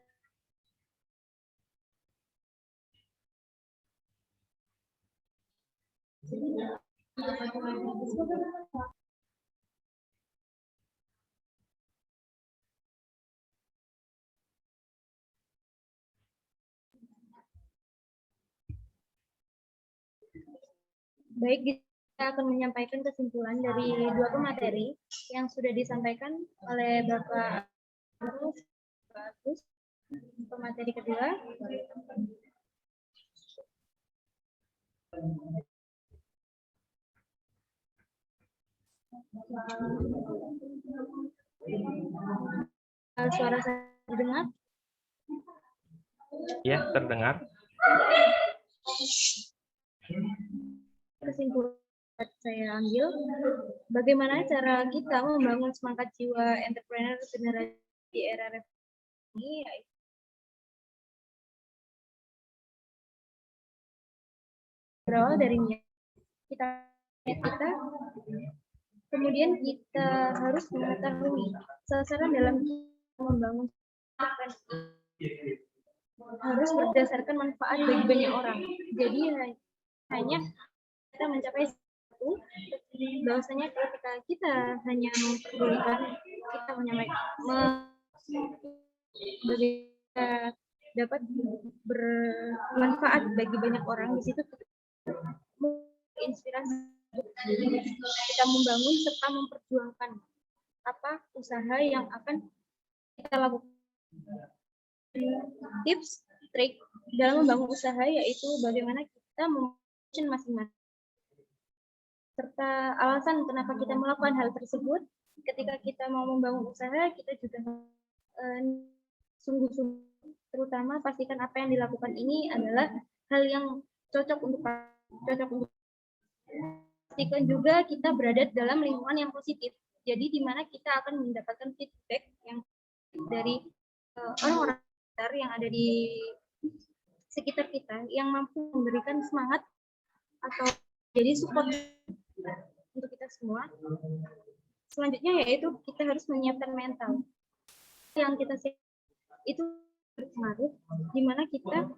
Baik, kita akan menyampaikan kesimpulan dari dua pemateri yang sudah disampaikan oleh Bapak Agus. Pemateri kedua. Suara saya terdengar? Ya, terdengar. Kesimpulan saya ambil, bagaimana cara kita membangun semangat jiwa entrepreneur generasi di era ini, yaitu berawal dari niat kita, kemudian kita harus mengetahui sasaran dalam membangun harus berdasarkan manfaat bagi banyak orang. Jadi hanya kita mencapai satu, bahwasanya ketika kita hanya memperdulikan, kita bagi dapat bermanfaat bagi banyak orang, di situ inspirasi kita membangun serta memperjuangkan apa usaha yang akan kita lakukan. Tips, trik dalam membangun usaha yaitu bagaimana kita memposition masing-masing serta alasan kenapa kita melakukan hal tersebut. Ketika kita mau membangun usaha, kita juga sungguh-sungguh, terutama pastikan apa yang dilakukan ini adalah hal yang cocok untuk pastikan juga kita berada dalam lingkungan yang positif. Jadi di mana kita akan mendapatkan feedback yang dari orang-orang yang ada di sekitar kita yang mampu memberikan semangat atau jadi support untuk kita semua. Selanjutnya yaitu kita harus menyiapkan mental. Yang kita siap itu berpengaruh dimana ketika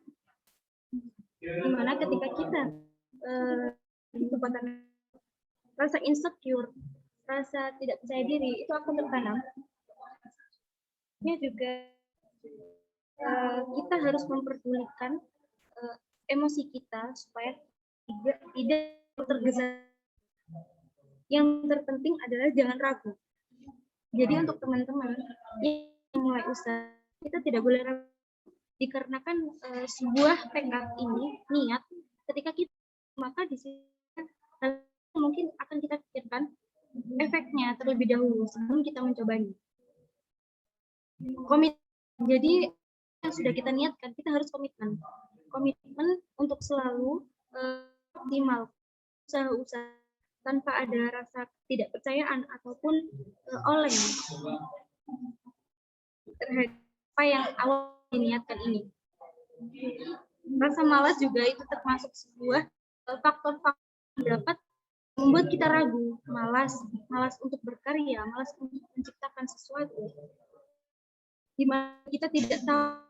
kita kekuatan rasa insecure, rasa tidak percaya diri itu akan tertanam. Ini juga kita harus memperdulikan emosi kita supaya tidak tergesa. Yang terpenting adalah jangan ragu. Jadi untuk teman-teman yang mulai usaha, kita tidak boleh ragu. Dikarenakan sebuah tekad ini, niat, ketika kita, maka di sini mungkin akan kita pikirkan efeknya terlebih dahulu sebelum kita mencobanya. Jadi yang sudah kita niatkan, kita harus komitmen untuk selalu optimal usaha-usaha tanpa ada rasa tidak percayaan ataupun oleng terhadap apa yang awal diniatkan ini. Rasa malas juga itu termasuk sebuah faktor-faktor yang dapat membuat kita ragu, malas untuk berkarya, malas untuk menciptakan sesuatu. Di mana kita tidak tahu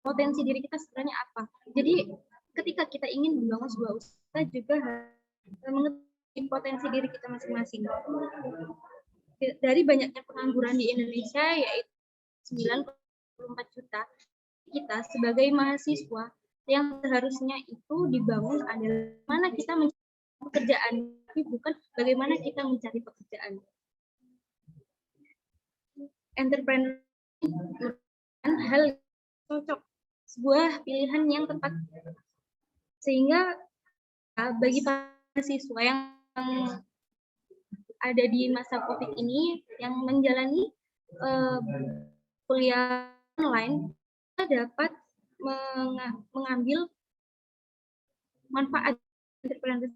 potensi diri kita sebenarnya apa. Jadi ketika kita ingin membangun sebuah usaha juga harus mengetahui potensi diri kita masing-masing. Dari banyaknya pengangguran di Indonesia yaitu 94 juta, kita sebagai mahasiswa yang seharusnya itu dibangun adalah mana kita mencari pekerjaan, tapi bukan bagaimana kita mencari pekerjaan. Entrepreneur hal cocok, sebuah pilihan yang tepat, sehingga bagi mahasiswa yang ada di masa COVID ini yang menjalani kuliah online, kita dapat mengambil manfaat entrepreneur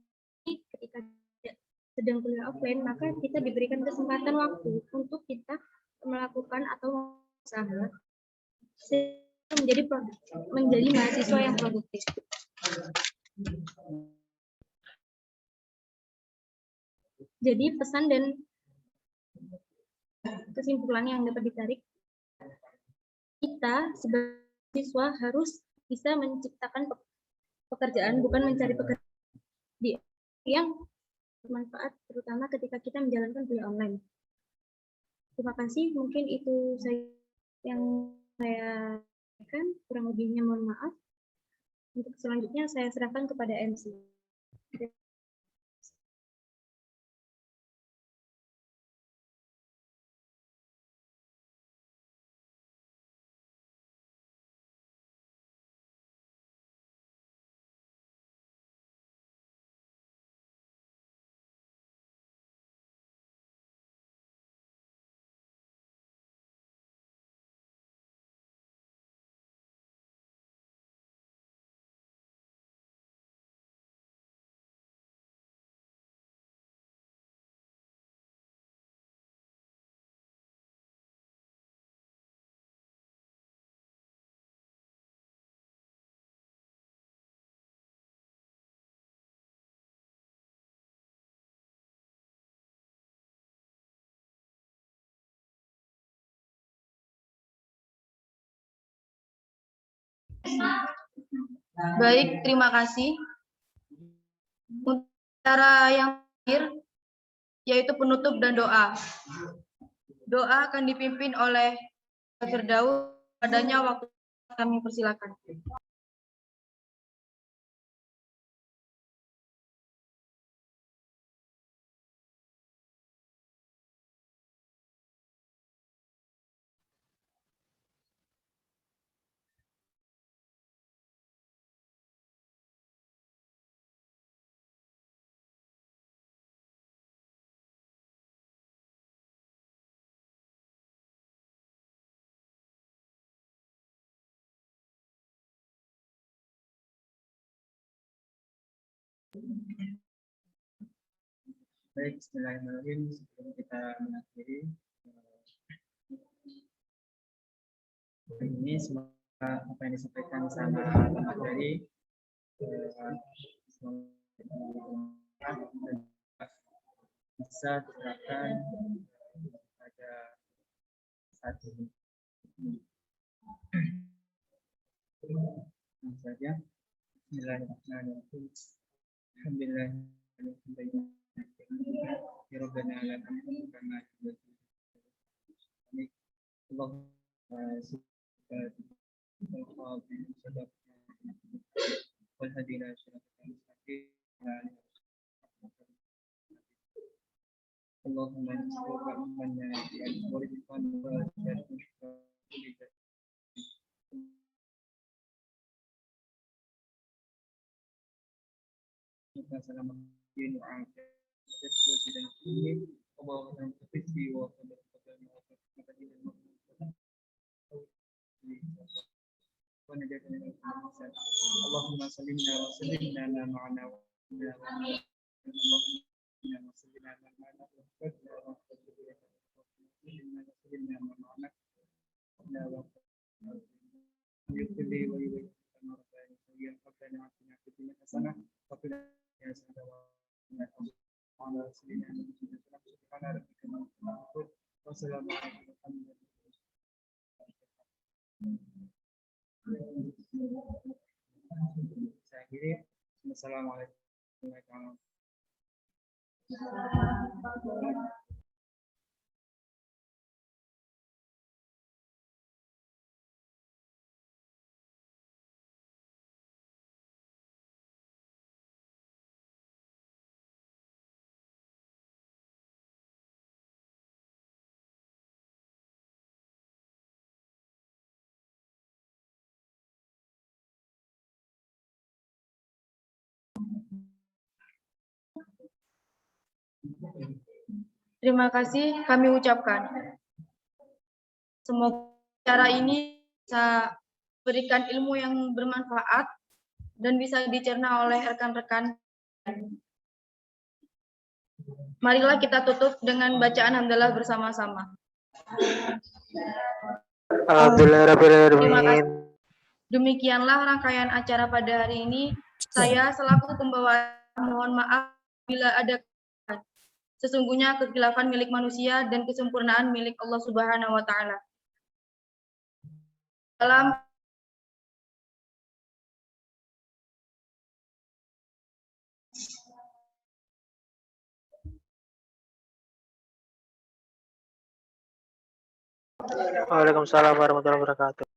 ini ketika sedang kuliah offline, maka kita diberikan kesempatan waktu untuk kita melakukan atau usaha menjadi mahasiswa yang produktif. Jadi pesan dan kesimpulan yang dapat ditarik, kita sebagai mahasiswa harus bisa menciptakan pekerjaan, bukan mencari pekerjaan yang bermanfaat, terutama ketika kita menjalankan kuliah online. Terima kasih, mungkin itu yang saya sampaikan, kurang lebihnya mohon maaf. Untuk selanjutnya saya serahkan kepada MC. Baik, terima kasih. Untuk cara yang terakhir, yaitu penutup dan doa. Doa akan dipimpin oleh Firdaus. Padanya waktu kami persilakan. Baik, bismillahirrahmanirrahim. Sebelum kita mengakhiri ini, semoga apa yang disampaikan sama Bapak dari bisa diterapkan pada saat ini. Langsung saja. Bismillahirrahmanirrahim. Alhamdulillahirrahmanirrahim. Ya Rabbana la tahzan kama Allahumma nas'aluka min Allahumma sallimna wa sallimna ala ma'ana wa saya akhiri. Assalamualaikum warahmatullahi wabarakatuh. Terima kasih kami ucapkan. Semoga cara ini bisa berikan ilmu yang bermanfaat dan bisa dicerna oleh rekan-rekan. Marilah kita tutup dengan bacaan hamdalah bersama-sama. Terima kasih. Demikianlah rangkaian acara pada hari ini. Saya selaku pembawa mohon maaf bila ada kesalahan. Sesungguhnya kekhilafan milik manusia dan kesempurnaan milik Allah Subhanahu wa taala. Salam. Waalaikumsalam warahmatullahi wabarakatuh.